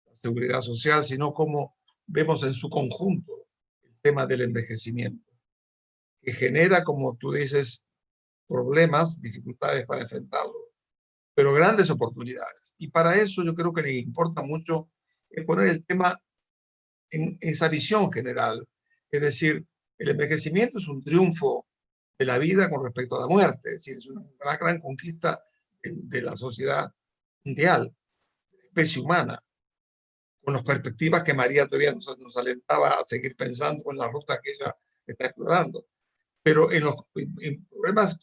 la seguridad social, sino cómo vemos en su conjunto el tema del envejecimiento, que genera, como tú dices, problemas, dificultades para enfrentarlo, pero grandes oportunidades. Y para eso yo creo que le importa mucho poner el tema en esa visión general. Es decir, el envejecimiento es un triunfo de la vida con respecto a la muerte, es decir, es una gran conquista de la sociedad mundial, especie humana, con las perspectivas que María todavía nos alentaba a seguir pensando en la ruta que ella está explorando. Pero en problemas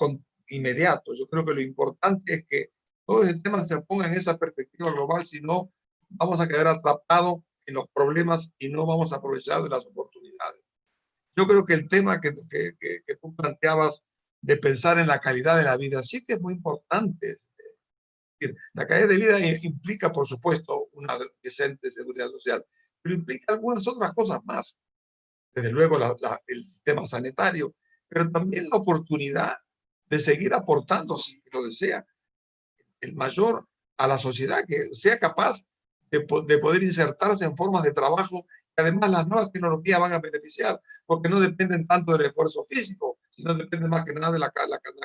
inmediatos, yo creo que lo importante es que todo el tema se ponga en esa perspectiva global, si no vamos a quedar atrapados en los problemas y no vamos a aprovechar de las oportunidades. Yo creo que el tema que tú planteabas de pensar en la calidad de la vida sí que es muy importante. La calidad de vida implica, por supuesto, una decente seguridad social, pero implica algunas otras cosas más. Desde luego, el sistema sanitario, pero también la oportunidad de seguir aportando, si lo desea, el mayor a la sociedad, que sea capaz de poder insertarse en formas de trabajo que además las nuevas tecnologías van a beneficiar, porque no dependen tanto del esfuerzo físico, sino dependen más que nada de la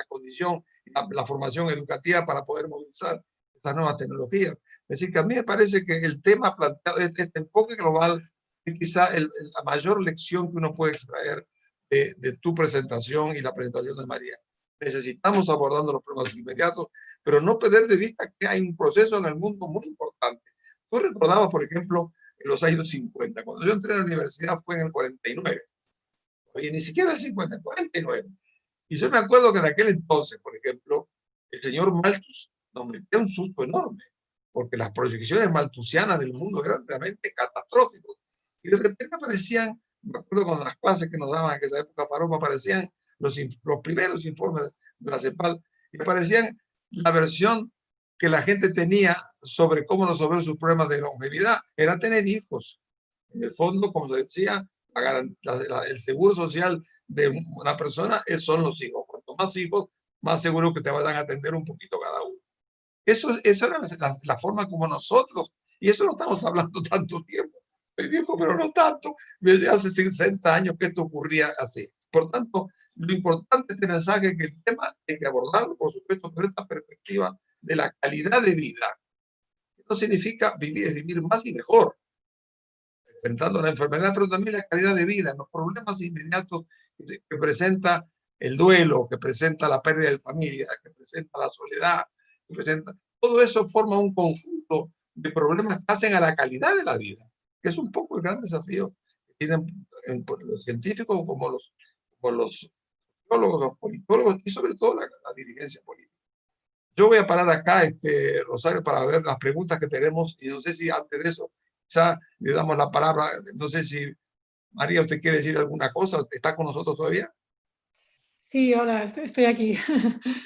condición y la formación educativa para poder movilizar estas nuevas tecnologías. Es decir, que a mí me parece que el tema planteado, este enfoque global, es quizá la mayor lección que uno puede extraer de tu presentación y la presentación de María. Necesitamos abordando los problemas inmediatos, pero no perder de vista que hay un proceso en el mundo muy importante. Tú recordabas, por ejemplo, en los años 50. Cuando yo entré a la universidad fue en el 49. Oye, ni siquiera el 50, el 49. Y yo me acuerdo que en aquel entonces, por ejemplo, el señor Malthus nos metió un susto enorme, porque las proyecciones malthusianas del mundo eran realmente catastróficas. Y de repente aparecían, me acuerdo con las clases que nos daban en esa época, Faropa, aparecían los primeros informes de la CEPAL, y aparecían la versión que la gente tenía sobre cómo resolver sus problemas de longevidad, era tener hijos. En el fondo, como se decía, el seguro social de una persona son los hijos. Cuanto más hijos, más seguro que te vayan a atender un poquito cada uno. Eso era la forma como nosotros, y eso no estamos hablando tanto tiempo. Soy viejo, pero no tanto. Desde hace 60 años que esto ocurría así. Por tanto, lo importante de este mensaje es que el tema hay que abordarlo, por supuesto, desde esta perspectiva de la calidad de vida. No significa vivir más y mejor, enfrentando la enfermedad, pero también la calidad de vida, los problemas inmediatos que presenta el duelo, que presenta la pérdida de familia, que presenta la soledad, que presenta, todo eso forma un conjunto de problemas que hacen a la calidad de la vida, que es un poco el gran desafío que tienen los científicos como los sociólogos, los politólogos y sobre todo la dirigencia política. Yo voy a parar acá, Rosario, para ver las preguntas que tenemos y no sé si antes de eso quizá le damos la palabra, no sé si María, ¿usted quiere decir alguna cosa? ¿Está con nosotros todavía? Sí, hola, estoy aquí.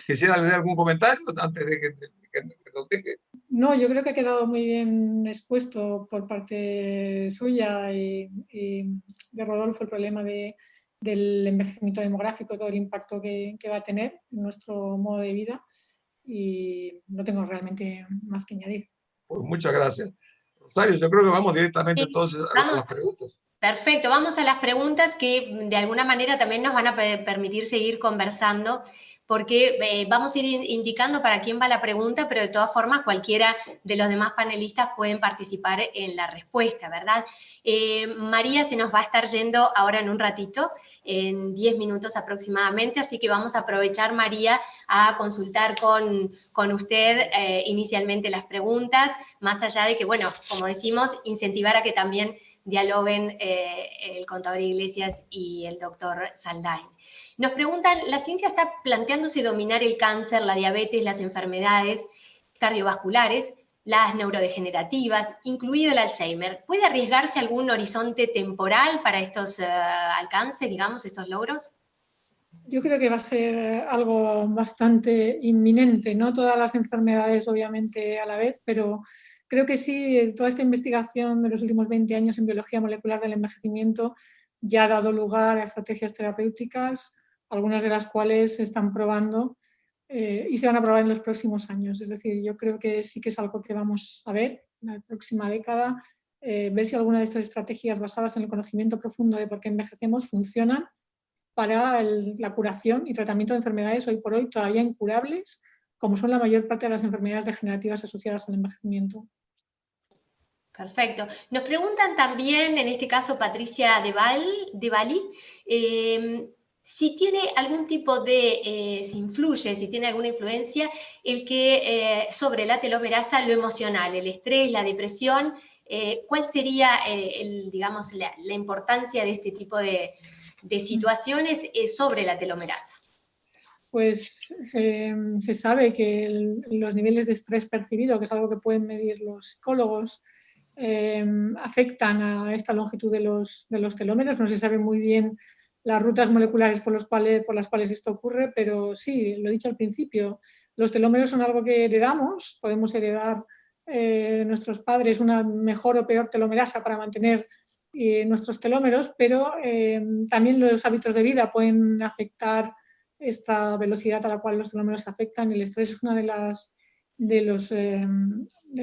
¿Quisiera hacer algún comentario antes de que nos deje? No, yo creo que ha quedado muy bien expuesto por parte suya y de Rodolfo el problema del envejecimiento demográfico, todo el impacto que va a tener en nuestro modo de vida, y no tengo realmente más que añadir. Pues muchas gracias. Rosario, yo creo que vamos directamente entonces a las preguntas. Perfecto, vamos a las preguntas que de alguna manera también nos van a permitir seguir conversando, porque vamos a ir indicando para quién va la pregunta, pero de todas formas cualquiera de los demás panelistas pueden participar en la respuesta, ¿verdad? María se nos va a estar yendo ahora en un ratito, en 10 minutos aproximadamente, así que vamos a aprovechar, María, a consultar con usted inicialmente las preguntas, más allá de que, bueno, como decimos, incentivar a que también dialoguen el contador Iglesias y el doctor Saldain. Nos preguntan, la ciencia está planteándose dominar el cáncer, la diabetes, las enfermedades cardiovasculares, las neurodegenerativas, incluido el Alzheimer. ¿Puede arriesgarse algún horizonte temporal para estos alcances, digamos, estos logros? Yo creo que va a ser algo bastante inminente, no todas las enfermedades obviamente a la vez, pero creo que sí, toda esta investigación de los últimos 20 años en biología molecular del envejecimiento ya ha dado lugar a estrategias terapéuticas, algunas de las cuales se están probando y se van a probar en los próximos años. Es decir, yo creo que sí que es algo que vamos a ver en la próxima década, ver si alguna de estas estrategias basadas en el conocimiento profundo de por qué envejecemos funcionan para la curación y tratamiento de enfermedades hoy por hoy todavía incurables, como son la mayor parte de las enfermedades degenerativas asociadas al envejecimiento. Perfecto. Nos preguntan también, en este caso Patricia de Bali, si tiene algún tipo de, si influye, si tiene alguna influencia el que sobre la telomerasa lo emocional, el estrés, la depresión, ¿cuál sería, digamos, la importancia de este tipo de situaciones sobre la telomerasa? Pues se sabe que los niveles de estrés percibido, que es algo que pueden medir los psicólogos, afectan a esta longitud de los telómeros. No se sabe muy bien las rutas moleculares por las cuales esto ocurre, pero sí, lo he dicho al principio, los telómeros son algo que heredamos, podemos heredar nuestros padres una mejor o peor telomerasa para mantener nuestros telómeros, pero también los hábitos de vida pueden afectar esta velocidad a la cual los telómeros afectan. El estrés es una de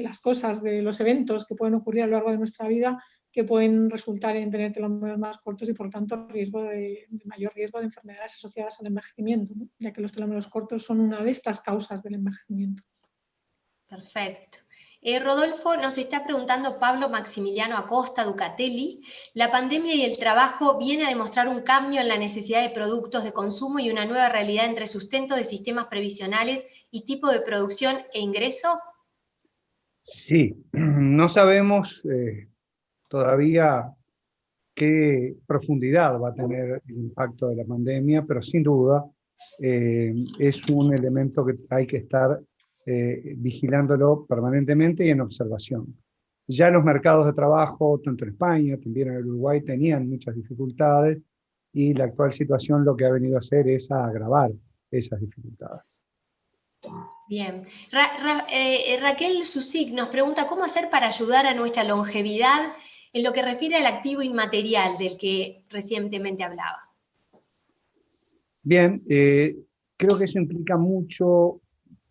las cosas, de los eventos que pueden ocurrir a lo largo de nuestra vida que pueden resultar en tener telómeros más cortos y por tanto mayor riesgo de enfermedades asociadas al envejecimiento, ¿no? Ya que los telómeros cortos son una de estas causas del envejecimiento. Perfecto. Rodolfo, nos está preguntando Pablo Maximiliano Acosta Ducatelli, la pandemia y el trabajo viene a demostrar un cambio en la necesidad de productos de consumo y una nueva realidad entre sustento de sistemas previsionales y tipo de producción e ingreso. Sí, no sabemos todavía qué profundidad va a tener el impacto de la pandemia, pero sin duda es un elemento que hay que estar vigilándolo permanentemente y en observación. Ya los mercados de trabajo, tanto en España, también en el Uruguay, tenían muchas dificultades y la actual situación lo que ha venido a hacer es a agravar esas dificultades. Bien. Raquel Susik nos pregunta cómo hacer para ayudar a nuestra longevidad en lo que refiere al activo inmaterial del que recientemente hablaba. Bien, creo que eso implica mucho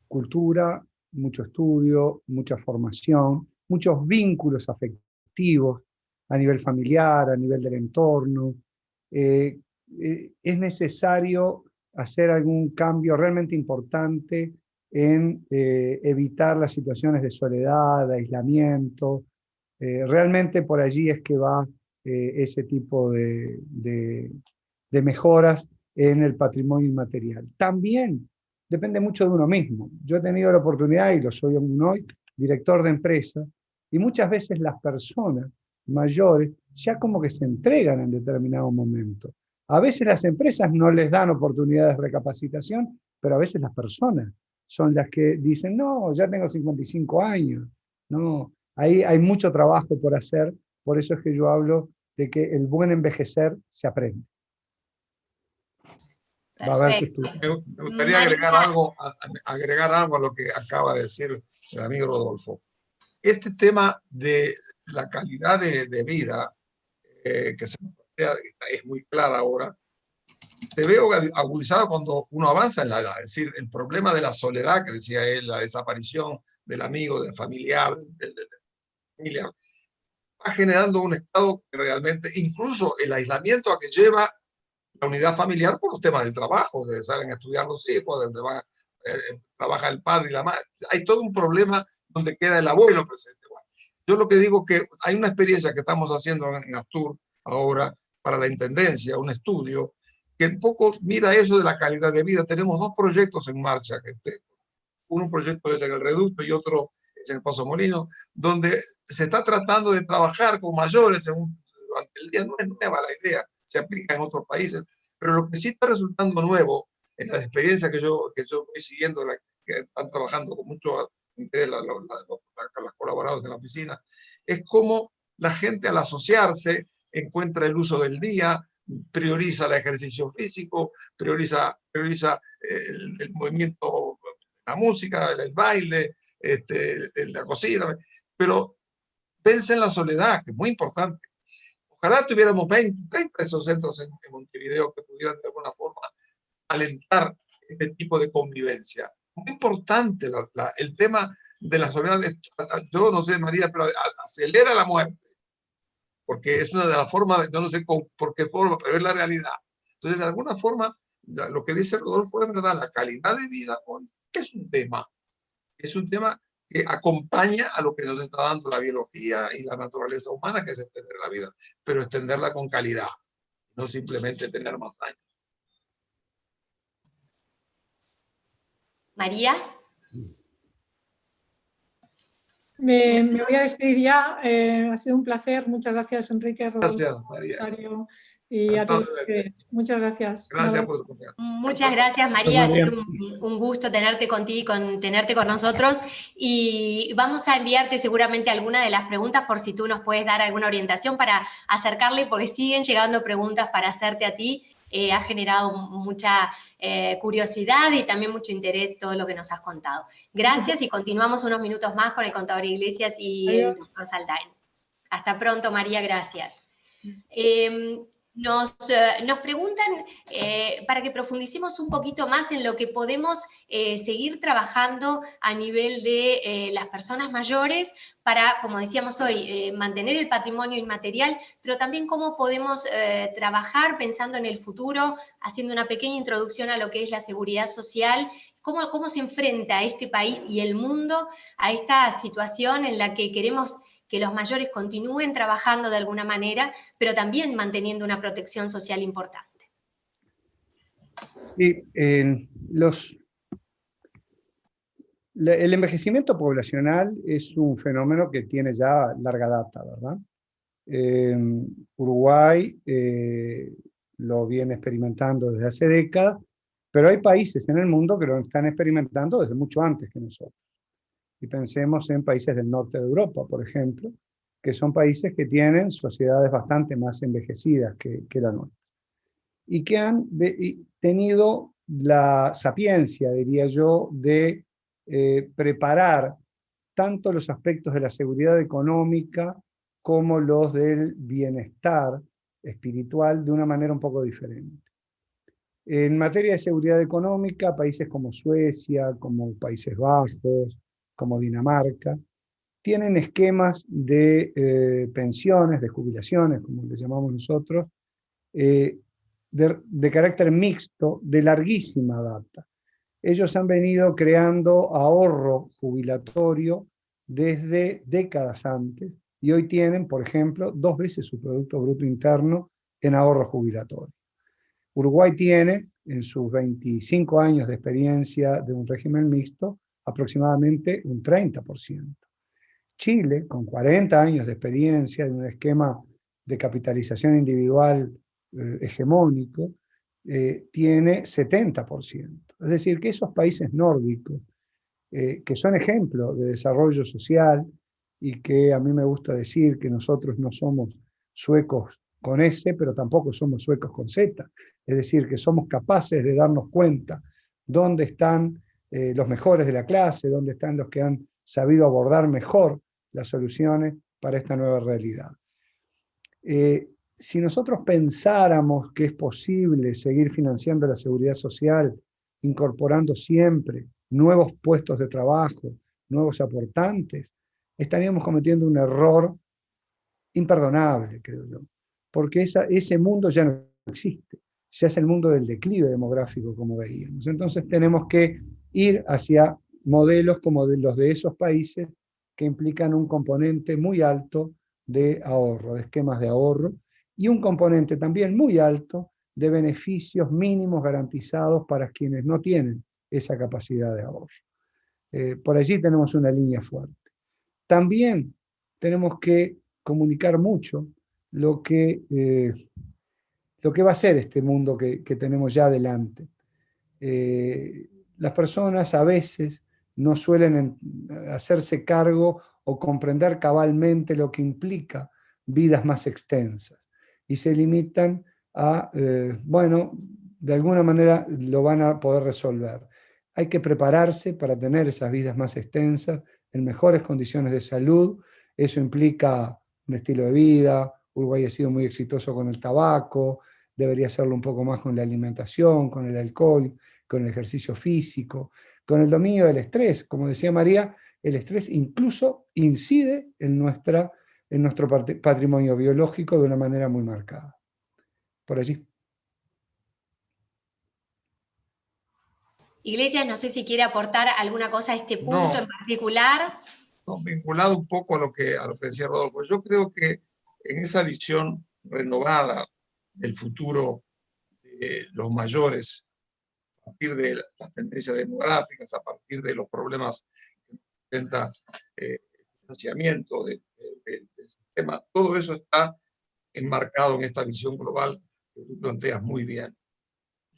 cultura, mucho estudio, mucha formación, muchos vínculos afectivos a nivel familiar, a nivel del entorno. Es necesario hacer algún cambio realmente importante en evitar las situaciones de soledad, de aislamiento. Realmente por allí es que va ese tipo de mejoras en el patrimonio inmaterial. También depende mucho de uno mismo. Yo he tenido la oportunidad, y lo soy aún hoy, director de empresa, y muchas veces las personas mayores ya como que se entregan en determinado momento. A veces las empresas no les dan oportunidades de recapacitación, pero a veces las personas son las que dicen, no, ya tengo 55 años. No, ahí hay mucho trabajo por hacer, por eso es que yo hablo de que el buen envejecer se aprende. Va a haber que Perfecto. estudiar. Me gustaría agregar algo a lo que acaba de decir el amigo Rodolfo. Este tema de la calidad de vida que se es muy clara ahora, se ve agudizado cuando uno avanza en la edad. Es decir, el problema de la soledad, que decía él, la desaparición del amigo, del familiar, de la familia, va generando un estado que realmente, incluso el aislamiento a que lleva la unidad familiar por los temas del trabajo, de salen a estudiar los hijos, donde trabaja el padre y la madre. Hay todo un problema donde queda el abuelo presente. Bueno, yo lo que digo es que hay una experiencia que estamos haciendo en Astur ahora para la Intendencia, un estudio que un poco mira eso de la calidad de vida. Tenemos 2 proyectos en marcha, un proyecto es en el Reducto y otro es en el Paso Molino, donde se está tratando de trabajar con mayores durante el día. No es nueva la idea, se aplica en otros países, pero lo que sí está resultando nuevo en las experiencias que yo voy siguiendo, que están trabajando con mucho interés las colaboradoras en la oficina, es cómo la gente al asociarse encuentra el uso del día, prioriza el ejercicio físico, prioriza el movimiento, la música, el baile, la cocina, pero vence en la soledad, que es muy importante. Ojalá tuviéramos 20, 30 de esos centros en Montevideo que pudieran de alguna forma alentar este tipo de convivencia. Muy importante el tema de la soledad. Yo no sé, María, pero acelera la muerte, porque es una de las formas, yo no sé por qué forma, pero es la realidad. Entonces, de alguna forma, lo que dice Rodolfo es verdad, la calidad de vida hoy es un tema que acompaña a lo que nos está dando la biología y la naturaleza humana, que es extender la vida, pero extenderla con calidad, no simplemente tener más años. María. Me voy a despedir ya. Ha sido un placer. Muchas gracias, Enrique, Rodolfo, Gracias, María. Rosario, y a todos ustedes. Muchas gracias. Gracias por tu confianza. Muchas gracias, María. Ha sido un gusto tenerte contigo, tenerte con nosotros. Y vamos a enviarte seguramente alguna de las preguntas por si tú nos puedes dar alguna orientación para acercarle, porque siguen llegando preguntas para hacerte a ti. Ha generado mucha curiosidad y también mucho interés todo lo que nos has contado. Gracias y continuamos unos minutos más con el contador Iglesias y el doctor Saldain. Hasta pronto, María, gracias. Nos preguntan para que profundicemos un poquito más en lo que podemos seguir trabajando a nivel de las personas mayores para, como decíamos hoy, mantener el patrimonio inmaterial, pero también cómo podemos trabajar pensando en el futuro, haciendo una pequeña introducción a lo que es la seguridad social. ¿Cómo se enfrenta este país y el mundo a esta situación en la que queremos que los mayores continúen trabajando de alguna manera, pero también manteniendo una protección social importante? Sí, el envejecimiento poblacional es un fenómeno que tiene ya larga data, ¿verdad? Uruguay lo viene experimentando desde hace décadas, pero hay países en el mundo que lo están experimentando desde mucho antes que nosotros. Y pensemos en países del norte de Europa, por ejemplo, que son países que tienen sociedades bastante más envejecidas que la nuestra. Y que han tenido la sapiencia, diría yo, de preparar tanto los aspectos de la seguridad económica como los del bienestar espiritual de una manera un poco diferente. En materia de seguridad económica, países como Suecia, como Países Bajos, como Dinamarca, tienen esquemas de pensiones, de jubilaciones, como le llamamos nosotros, de carácter mixto, de larguísima data. Ellos han venido creando ahorro jubilatorio desde décadas antes y hoy tienen, por ejemplo, 2 veces su Producto Bruto Interno en ahorro jubilatorio. Uruguay tiene, en sus 25 años de experiencia de un régimen mixto, aproximadamente un 30%. Chile, con 40 años de experiencia de un esquema de capitalización individual hegemónico, tiene 70%. Es decir, que esos países nórdicos, que son ejemplos de desarrollo social, y que a mí me gusta decir que nosotros no somos suecos con S, pero tampoco somos suecos con Z. Es decir, que somos capaces de darnos cuenta dónde están los mejores de la clase, dónde están los que han sabido abordar mejor las soluciones para esta nueva realidad. Si nosotros pensáramos que es posible seguir financiando la seguridad social, incorporando siempre nuevos puestos de trabajo, nuevos aportantes, estaríamos cometiendo un error imperdonable, creo yo, porque ese mundo ya no existe, ya es el mundo del declive demográfico, como veíamos. Entonces tenemos que ir hacia modelos como los de esos países que implican un componente muy alto de ahorro, de esquemas de ahorro, y un componente también muy alto de beneficios mínimos garantizados para quienes no tienen esa capacidad de ahorro. Por allí tenemos una línea fuerte. También tenemos que comunicar mucho lo que va a ser este mundo que tenemos ya adelante. Las personas a veces no suelen hacerse cargo o comprender cabalmente lo que implica vidas más extensas y se limitan a, bueno, de alguna manera lo van a poder resolver. Hay que prepararse para tener esas vidas más extensas en mejores condiciones de salud. Eso implica un estilo de vida. Uruguay ha sido muy exitoso con el tabaco, debería hacerlo un poco más con la alimentación, con el alcohol, con el ejercicio físico, con el dominio del estrés. Como decía María, el estrés incluso incide en nuestro patrimonio biológico de una manera muy marcada. Por allí. Iglesias, no sé si quiere aportar alguna cosa a este punto en particular. No, vinculado un poco a lo que decía Rodolfo, yo creo que en esa visión renovada del futuro de los mayores, a partir de las tendencias demográficas, a partir de los problemas que presenta el financiamiento del sistema, todo eso está enmarcado en esta visión global que tú planteas muy bien.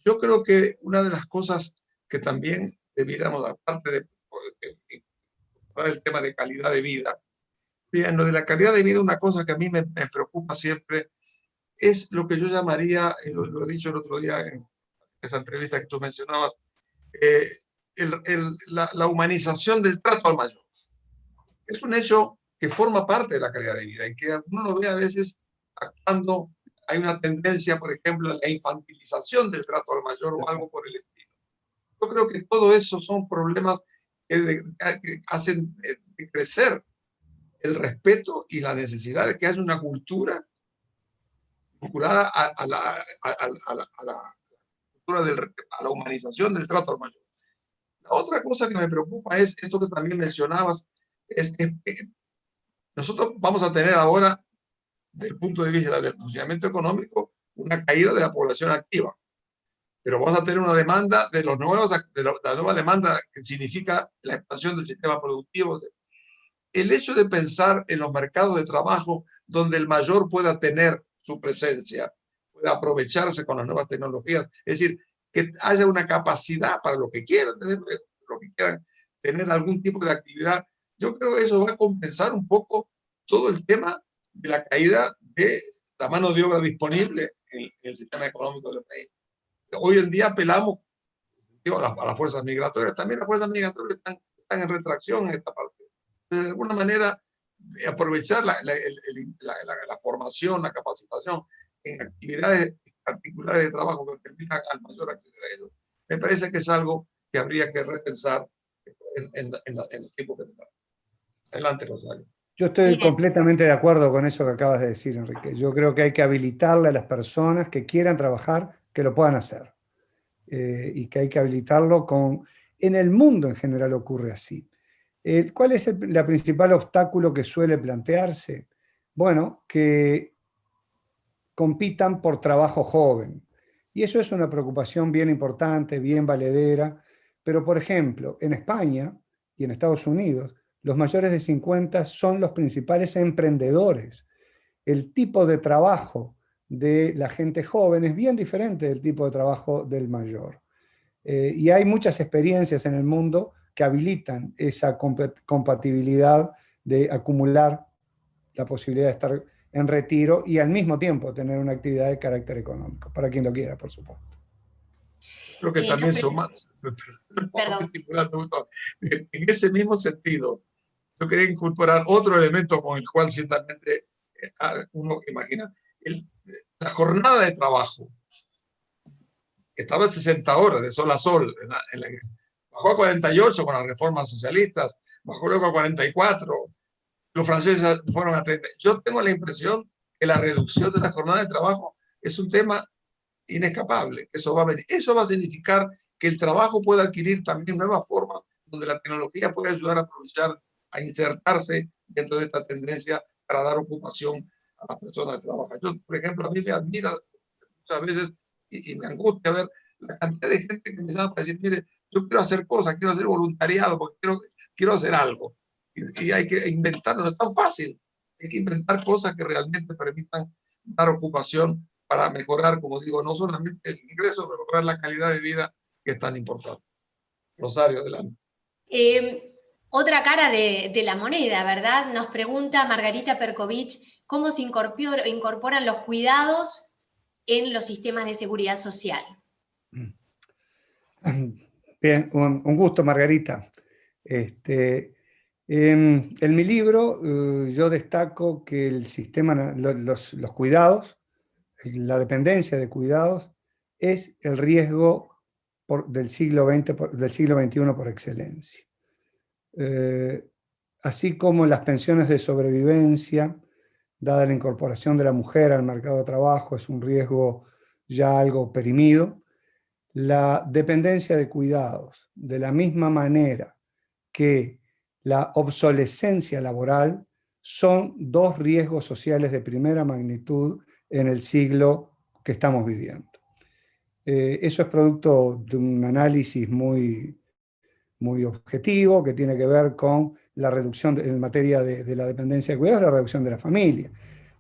Yo creo que una de las cosas que también debiéramos, aparte de el tema de calidad de vida, en lo de la calidad de vida, una cosa que a mí me preocupa siempre es lo que yo llamaría, lo he dicho el otro día en esa entrevista que tú mencionabas, la humanización del trato al mayor. Es un hecho que forma parte de la calidad de vida y que uno lo ve a veces actuando. Hay una tendencia, por ejemplo, a la infantilización del trato al mayor o algo por el estilo. Yo creo que todo eso son problemas que hacen crecer el respeto y la necesidad de que haya una cultura vinculada a la humanización del trato al mayor. La otra cosa que me preocupa es esto que también mencionabas, es que nosotros vamos a tener ahora, desde el punto de vista del funcionamiento económico, una caída de la población activa. Pero vamos a tener una demanda de la nueva demanda que significa la expansión del sistema productivo. El hecho de pensar en los mercados de trabajo donde el mayor pueda tener su presencia, pueda aprovecharse con las nuevas tecnologías, es decir, que haya una capacidad para lo que quieran tener algún tipo de actividad, yo creo que eso va a compensar un poco todo el tema de la caída de la mano de obra disponible en el sistema económico del país. Hoy en día apelamos a las fuerzas migratorias. También las fuerzas migratorias están en retracción en esta parte. De alguna manera, aprovechar la formación, la capacitación en actividades particulares de trabajo que permitan al mayor acceder a ello. Me parece que es algo que habría que repensar en el tiempo que tenemos. Adelante, Rosario. Yo estoy completamente de acuerdo con eso que acabas de decir, Enrique. Yo creo que hay que habilitarle a las personas que quieran trabajar, que lo puedan hacer. Y que hay que habilitarlo en el mundo en general ocurre así. ¿Cuál es el principal obstáculo que suele plantearse? Bueno, que compitan por trabajo joven. Y eso es una preocupación bien importante, bien valedera. Pero, por ejemplo, en España y en Estados Unidos, los mayores de 50 son los principales emprendedores. el tipo de trabajo de la gente joven es bien diferente del tipo de trabajo del mayor. Y hay muchas experiencias en el mundo que habilitan esa compatibilidad de acumular la posibilidad de estar en retiro y al mismo tiempo tener una actividad de carácter económico, para quien lo quiera, por supuesto. Creo que también son más. Perdón. En ese mismo sentido, yo quería incorporar otro elemento con el cual ciertamente uno imagina. La jornada de trabajo estaba en 60 horas, de sol a sol. Bajó a 48 con las reformas socialistas, bajó luego a 44. Los franceses fueron a 30. Yo tengo la impresión que la reducción de la jornada de trabajo es un tema inescapable. Eso va a venir. Eso va a significar que el trabajo pueda adquirir también nuevas formas donde la tecnología puede ayudar a aprovechar, a insertarse dentro de esta tendencia para dar ocupación a las personas que trabajan. Yo, por ejemplo, a mí me admira muchas veces y me angustia ver la cantidad de gente que me llama para decir, mire, yo quiero hacer cosas, quiero hacer voluntariado, porque quiero hacer algo. Y hay que inventarlo, no es tan fácil. Hay que inventar cosas que realmente permitan dar ocupación para mejorar, como digo, no solamente el ingreso, pero mejorar la calidad de vida que es tan importante. Rosario, adelante. Otra cara de la moneda, ¿verdad? Nos pregunta Margarita Perkovich, ¿cómo se incorporan los cuidados en los sistemas de seguridad social? Bien, un gusto, Margarita. En mi libro yo destaco que el sistema, los cuidados, la dependencia de cuidados, es el riesgo del siglo XX, del siglo XXI por excelencia. Así como las pensiones de sobrevivencia, dada la incorporación de la mujer al mercado de trabajo, es un riesgo ya algo perimido, la dependencia de cuidados, de la misma manera que la obsolescencia laboral, son dos riesgos sociales de primera magnitud en el siglo que estamos viviendo. Eso es producto de un análisis muy objetivo que tiene que ver con la reducción en materia de la dependencia de cuidados, la reducción de la familia.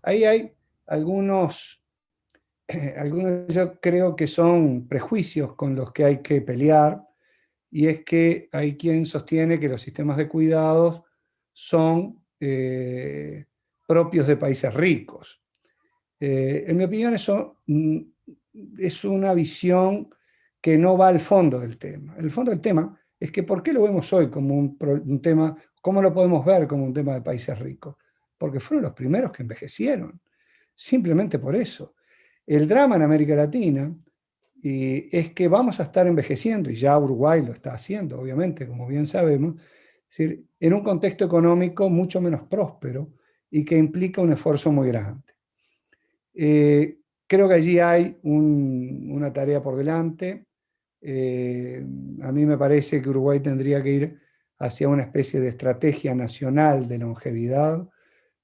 Ahí hay algunos yo creo que son prejuicios con los que hay que pelear, y es que hay quien sostiene que los sistemas de cuidados son propios de países ricos. En mi opinión, eso es una visión que no va al fondo del tema. El fondo del tema es que ¿por qué lo vemos hoy como un tema, cómo lo podemos ver como un tema de países ricos? Porque fueron los primeros que envejecieron, simplemente por eso. El drama en América Latina es que vamos a estar envejeciendo, y ya Uruguay lo está haciendo, obviamente, como bien sabemos, es decir, en un contexto económico mucho menos próspero y que implica un esfuerzo muy grande. Creo que allí hay una tarea por delante. A mí me parece que Uruguay tendría que ir hacia una especie de estrategia nacional de longevidad,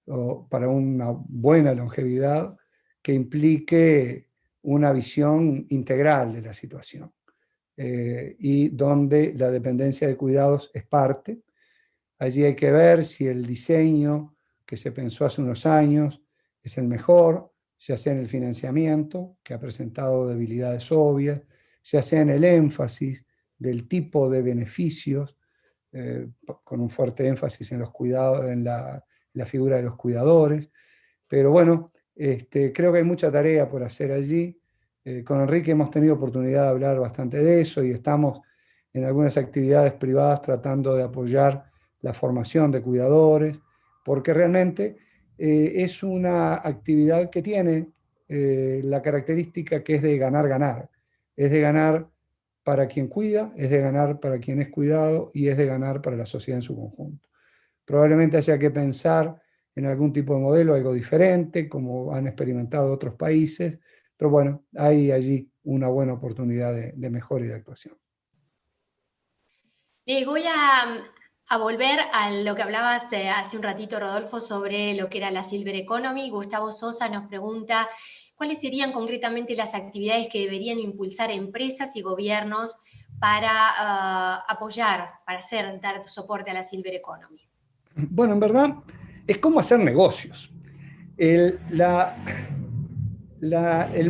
o para una buena longevidad, que implique una visión integral de la situación, y donde la dependencia de cuidados es parte. Allí hay que ver si el diseño que se pensó hace unos años es el mejor, ya sea en el financiamiento, que ha presentado debilidades obvias, ya sea en el énfasis del tipo de beneficios, con un fuerte énfasis en los cuidados, en la figura de los cuidadores. Pero bueno, creo que hay mucha tarea por hacer allí. Con Enrique hemos tenido oportunidad de hablar bastante de eso y estamos en algunas actividades privadas tratando de apoyar la formación de cuidadores, porque realmente es una actividad que tiene la característica que es de ganar-ganar. Es de ganar para quien cuida, es de ganar para quien es cuidado y es de ganar para la sociedad en su conjunto. Probablemente haya que pensar en algún tipo de modelo, algo diferente, como han experimentado otros países, pero bueno, hay allí una buena oportunidad de mejora y de actuación. Voy a volver a lo que hablabas hace un ratito, Rodolfo, sobre lo que era la Silver Economy. Gustavo Sosa nos pregunta, ¿cuáles serían concretamente las actividades que deberían impulsar empresas y gobiernos para apoyar, para dar soporte a la Silver Economy? Bueno, en verdad, es como hacer negocios. El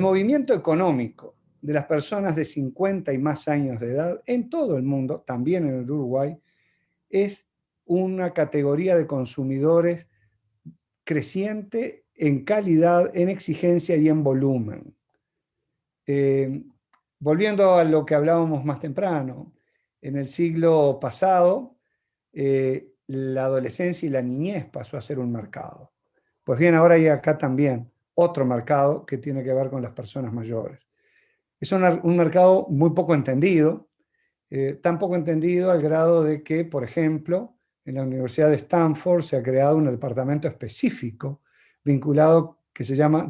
movimiento económico de las personas de 50 y más años de edad en todo el mundo, también en el Uruguay, es una categoría de consumidores creciente en calidad, en exigencia y en volumen. Volviendo a lo que hablábamos más temprano, en el siglo pasado, la adolescencia y la niñez pasó a ser un mercado. Pues bien, ahora hay acá también otro mercado que tiene que ver con las personas mayores. Es un mercado muy poco entendido, tan poco entendido al grado de que, por ejemplo, en la Universidad de Stanford se ha creado un departamento específico vinculado que se llama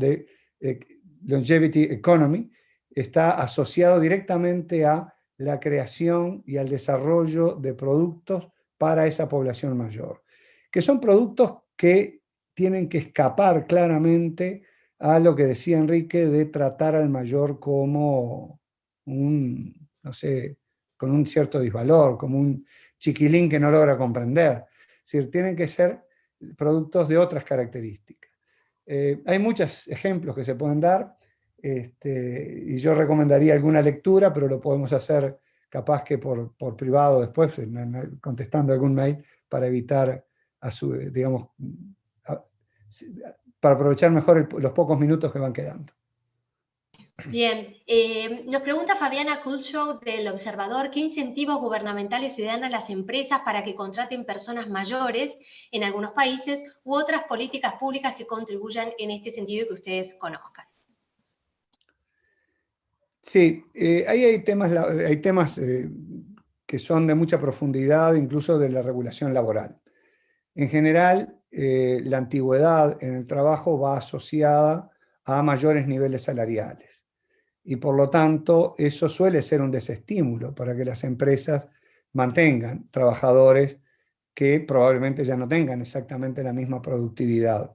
Longevity Economy. Está asociado directamente a la creación y al desarrollo de productos para esa población mayor, que son productos que tienen que escapar claramente a lo que decía Enrique de tratar al mayor como un, no sé, con un cierto disvalor, como un chiquilín que no logra comprender. Es decir, tienen que ser productos de otras características. Hay muchos ejemplos que se pueden dar, y yo recomendaría alguna lectura, pero lo podemos hacer capaz que por privado después, contestando algún mail, para evitar, digamos, para aprovechar mejor los pocos minutos que van quedando. Bien, nos pregunta Fabiana Kulshow del Observador, ¿qué incentivos gubernamentales se dan a las empresas para que contraten personas mayores en algunos países u otras políticas públicas que contribuyan en este sentido y que ustedes conozcan? Sí, ahí hay temas que son de mucha profundidad, incluso de la regulación laboral. En general, la antigüedad en el trabajo va asociada a mayores niveles salariales. Y por lo tanto, eso suele ser un desestímulo para que las empresas mantengan trabajadores que probablemente ya no tengan exactamente la misma productividad.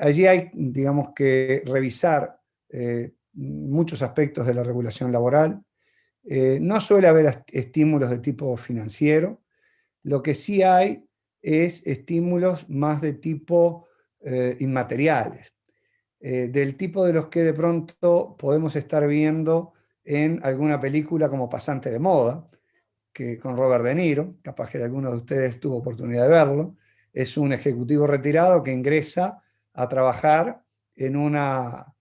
Allí hay, digamos, que revisar muchos aspectos de la regulación laboral. No suele haber estímulos de tipo financiero. Lo que sí hay es estímulos más de tipo inmateriales, del tipo de los que de pronto podemos estar viendo en alguna película como Pasante de Moda, que con Robert De Niro, capaz que de alguno de ustedes tuvo oportunidad de verlo. Es un ejecutivo retirado que ingresa a trabajar en una,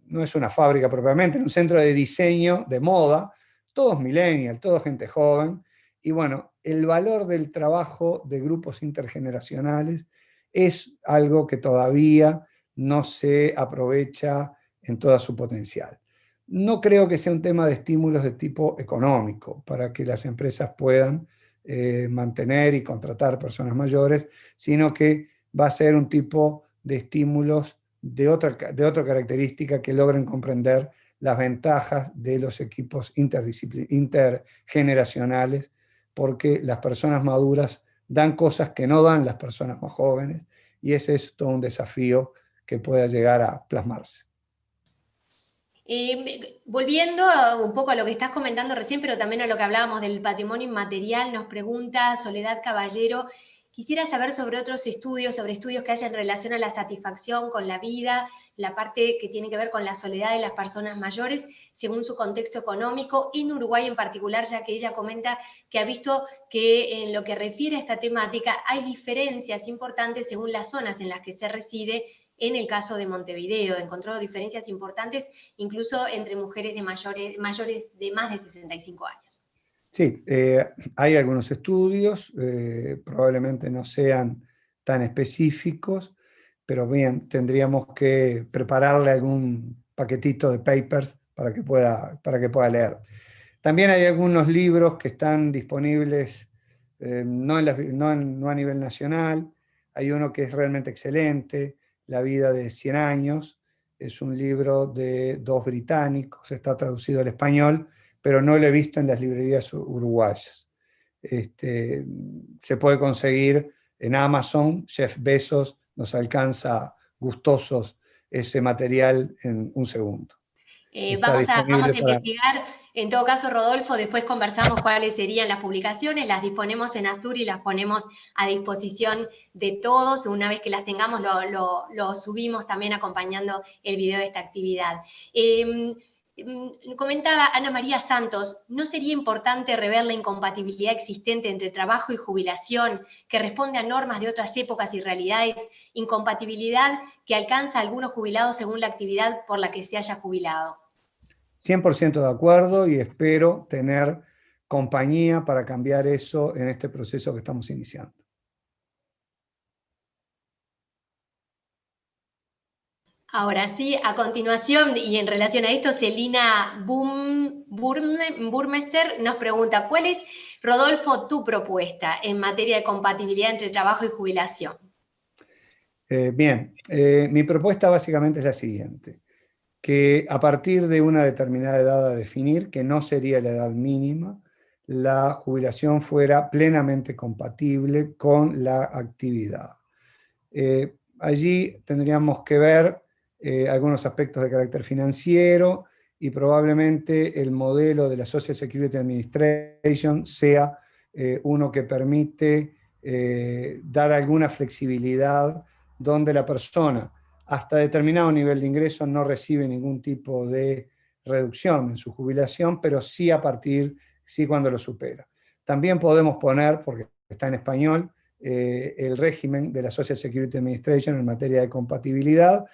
no es una fábrica propiamente, en un centro de diseño de moda, todos millennials, toda gente joven. Y bueno, el valor del trabajo de grupos intergeneracionales es algo que todavía no se aprovecha en toda su potencial. No creo que sea un tema de estímulos de tipo económico para que las empresas puedan mantener y contratar personas mayores, sino que va a ser un tipo de estímulos de otra característica que logren comprender las ventajas de los equipos intergeneracionales, porque las personas maduras dan cosas que no dan las personas más jóvenes, y ese es todo un desafío que pueda llegar a plasmarse. Volviendo un poco a lo que estás comentando recién, pero también a lo que hablábamos del patrimonio inmaterial, nos pregunta Soledad Caballero, quisiera saber sobre otros estudios, sobre estudios que haya en relación a la satisfacción con la vida, la parte que tiene que ver con la soledad de las personas mayores, según su contexto económico, en Uruguay en particular, ya que ella comenta que ha visto que en lo que refiere a esta temática hay diferencias importantes según las zonas en las que se reside. En el caso de Montevideo, encontró diferencias importantes incluso entre mujeres de mayores de más de 65 años. Sí, hay algunos estudios, probablemente no sean tan específicos, pero bien, tendríamos que prepararle algún paquetito de papers para que pueda leer. También hay algunos libros que están disponibles, no a nivel nacional. Hay uno que es realmente excelente, La vida de 100 años. Es un libro de dos británicos, está traducido al español, pero no lo he visto en las librerías uruguayas. Se puede conseguir en Amazon. Jeff Bezos nos alcanza gustosos ese material en un segundo. Vamos a investigar, en todo caso, Rodolfo, después conversamos cuáles serían las publicaciones, las disponemos en Astur y las ponemos a disposición de todos. Una vez que las tengamos, lo subimos también acompañando el video de esta actividad. Comentaba Ana María Santos, ¿no sería importante rever la incompatibilidad existente entre trabajo y jubilación que responde a normas de otras épocas y realidades, incompatibilidad que alcanza a algunos jubilados según la actividad por la que se haya jubilado? 100% de acuerdo y espero tener compañía para cambiar eso en este proceso que estamos iniciando. Ahora sí, a continuación, y en relación a esto, Celina Burmester nos pregunta, ¿cuál es, Rodolfo, tu propuesta en materia de compatibilidad entre trabajo y jubilación? Bien, mi propuesta básicamente es la siguiente, que a partir de una determinada edad a definir, que no sería la edad mínima, la jubilación fuera plenamente compatible con la actividad. Allí tendríamos que ver algunos aspectos de carácter financiero y probablemente el modelo de la Social Security Administration sea uno que permite dar alguna flexibilidad donde la persona hasta determinado nivel de ingreso no recibe ningún tipo de reducción en su jubilación, pero sí sí cuando lo supera. También podemos poner, porque está en español, el régimen de la Social Security Administration en materia de compatibilidad.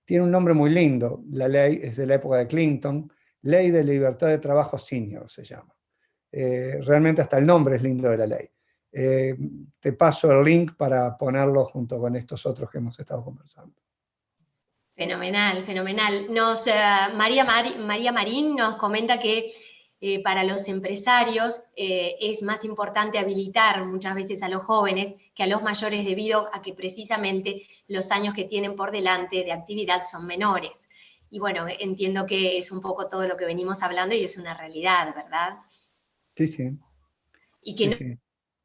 Tiene un nombre muy lindo, la ley es de la época de Clinton, Ley de Libertad de Trabajo Senior se llama. Realmente hasta el nombre es lindo de la ley. Te paso el link para ponerlo junto con estos otros que hemos estado conversando. Fenomenal, fenomenal. María Marín nos comenta que para los empresarios es más importante habilitar muchas veces a los jóvenes que a los mayores debido a que precisamente los años que tienen por delante de actividad son menores. Y bueno, entiendo que es un poco todo lo que venimos hablando y es una realidad, ¿verdad? Sí, sí. Y que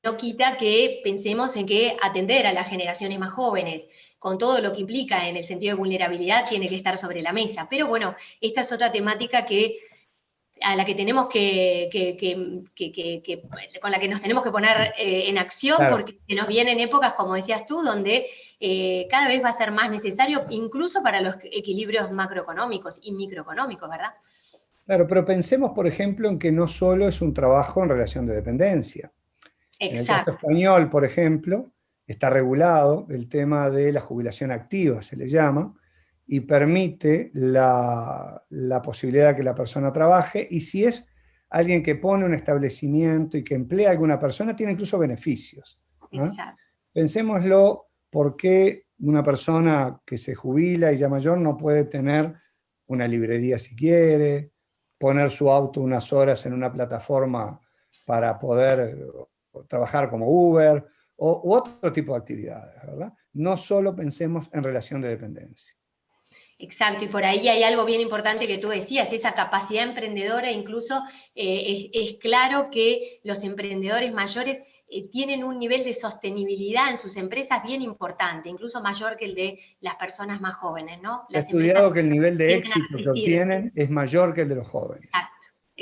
no quita que pensemos en que atender a las generaciones más jóvenes, con todo lo que implica en el sentido de vulnerabilidad, tiene que estar sobre la mesa. Pero bueno, esta es otra temática a la que tenemos con la que nos tenemos que poner en acción, claro, porque se nos vienen épocas, como decías tú, donde cada vez va a ser más necesario, incluso para los equilibrios macroeconómicos y microeconómicos, ¿verdad? Claro, pero pensemos, por ejemplo, en que no solo es un trabajo en relación de dependencia. Exacto. En el caso español, por ejemplo, está regulado el tema de la jubilación activa, se le llama, y permite la posibilidad de que la persona trabaje, y si es alguien que pone un establecimiento y que emplea a alguna persona, tiene incluso beneficios. Exacto. Pensémoslo, ¿por qué una persona que se jubila y ya mayor no puede tener una librería si quiere, poner su auto unas horas en una plataforma para poder trabajar como Uber, u otro tipo de actividades, ¿verdad? No solo pensemos en relación de dependencia. Exacto, y por ahí hay algo bien importante que tú decías, esa capacidad emprendedora, incluso es claro que los emprendedores mayores tienen un nivel de sostenibilidad en sus empresas bien importante, incluso mayor que el de las personas más jóvenes, ¿no? He estudiado que el nivel de éxito que obtienen es mayor que el de los jóvenes. Exacto.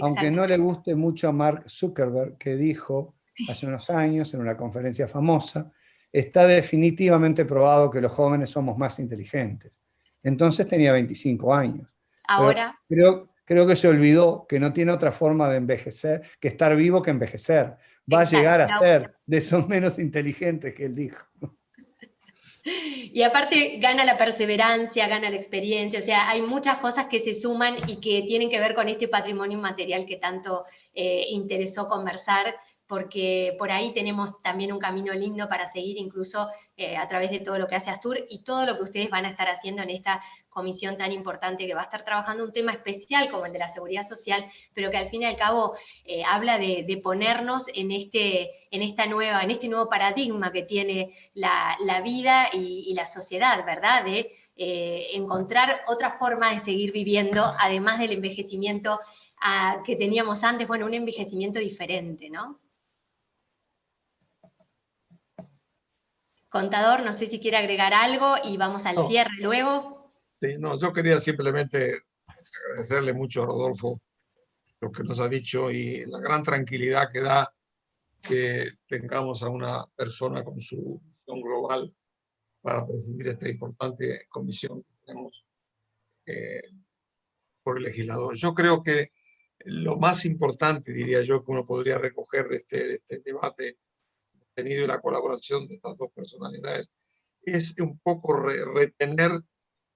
Aunque no le guste mucho a Mark Zuckerberg, que dijo hace unos años en una conferencia famosa, está definitivamente probado que los jóvenes somos más inteligentes. Entonces tenía 25 años. Ahora. Creo que se olvidó que no tiene otra forma de envejecer, que estar vivo que envejecer. Va a llegar a ser de esos menos inteligentes que él dijo. Y aparte gana la perseverancia, gana la experiencia, o sea, hay muchas cosas que se suman y que tienen que ver con este patrimonio inmaterial que tanto interesó conversar, porque por ahí tenemos también un camino lindo para seguir incluso a través de todo lo que hace Astur y todo lo que ustedes van a estar haciendo en esta comisión tan importante que va a estar trabajando un tema especial como el de la seguridad social, pero que al fin y al cabo habla de ponernos en este nuevo paradigma que tiene la vida y la sociedad, ¿verdad? De encontrar otra forma de seguir viviendo, además del envejecimiento que teníamos antes, bueno, un envejecimiento diferente, ¿no? Contador, no sé si quiere agregar algo y vamos al cierre luego. Sí, no, yo quería simplemente agradecerle mucho a Rodolfo lo que nos ha dicho y la gran tranquilidad que da que tengamos a una persona con su visión global para presidir esta importante comisión que tenemos por el legislador. Yo creo que lo más importante, diría yo, que uno podría recoger de este debate tenido y la colaboración de estas dos personalidades es un poco retener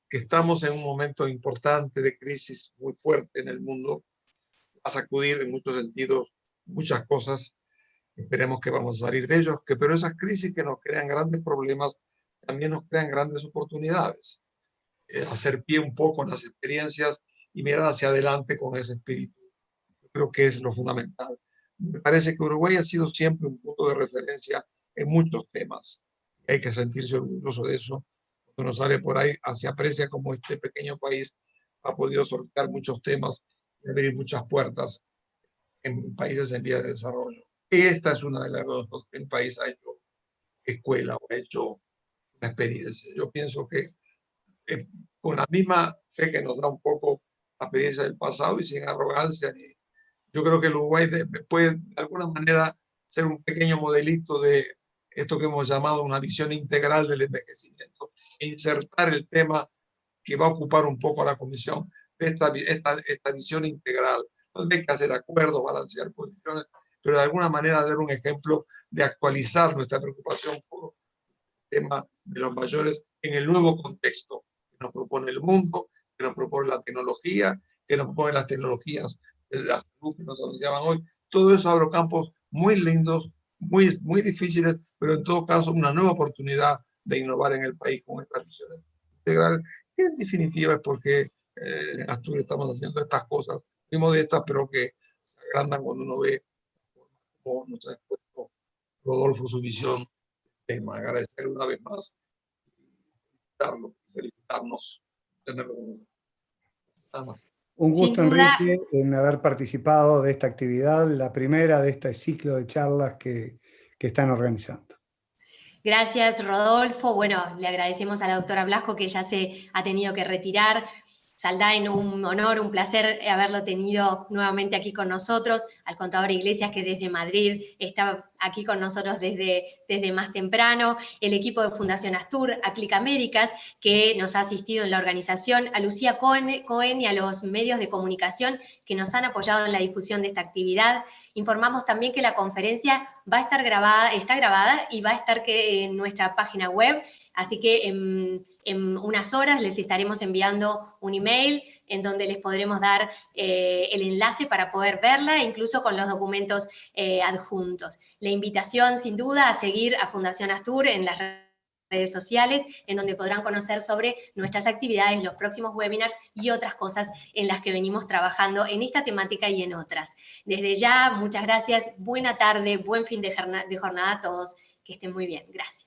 que estamos en un momento importante de crisis muy fuerte en el mundo, va a sacudir en muchos sentidos muchas cosas. Esperemos que vamos a salir de ellos, pero esas crisis que nos crean grandes problemas también nos crean grandes oportunidades. Hacer pie un poco en las experiencias y mirar hacia adelante con ese espíritu. Creo que es lo fundamental. Me parece que Uruguay ha sido siempre un punto de referencia en muchos temas. Hay que sentirse orgulloso de eso. Cuando uno sale por ahí, se aprecia como este pequeño país ha podido sortear muchos temas y abrir muchas puertas en países en vías de desarrollo. Esta es una de las cosas que el país ha hecho escuela o ha hecho una experiencia. Yo pienso que con la misma fe que nos da un poco la experiencia del pasado y sin arrogancia, yo creo que el Uruguay puede de alguna manera ser un pequeño modelito de esto que hemos llamado una visión integral del envejecimiento e insertar el tema que va a ocupar un poco a la comisión de esta visión integral, donde hay que hacer acuerdos, balancear posiciones, pero de alguna manera dar un ejemplo de actualizar nuestra preocupación por el tema de los mayores en el nuevo contexto que nos propone el mundo, que nos propone la tecnología, que nos propone las tecnologías de la salud que nos anunciaban hoy. Todo eso abre campos muy lindos, muy, muy difíciles, pero en todo caso una nueva oportunidad de innovar en el país con estas visiones integrales, que en definitiva es porque en Asturias estamos haciendo estas cosas muy modestas, pero que se agrandan cuando uno ve cómo nos ha expuesto Rodolfo su visión. Agradecerle una vez más, felicitarnos, tenerlo. Nada más. Un gusto, Sin duda, Enrique, en haber participado de esta actividad, la primera de este ciclo de charlas que están organizando. gracias, Rodolfo. Bueno, le agradecemos a la doctora Blasco que ya se ha tenido que retirar. Saldain, un honor, un placer haberlo tenido nuevamente aquí con nosotros, al contador Iglesias que desde Madrid está aquí con nosotros desde más temprano, el equipo de Fundación Astur, a Clic Américas que nos ha asistido en la organización, a Lucía Cohen y a los medios de comunicación que nos han apoyado en la difusión de esta actividad. Informamos también que la conferencia va a estar grabada, está grabada y va a estar en nuestra página web, así que en unas horas les estaremos enviando un email en donde les podremos dar el enlace para poder verla, incluso con los documentos adjuntos. La invitación, sin duda, a seguir a Fundación Astur en las redes sociales, en donde podrán conocer sobre nuestras actividades, los próximos webinars y otras cosas en las que venimos trabajando en esta temática y en otras. Desde ya, muchas gracias, buena tarde, buen fin de jornada a todos, que estén muy bien. Gracias.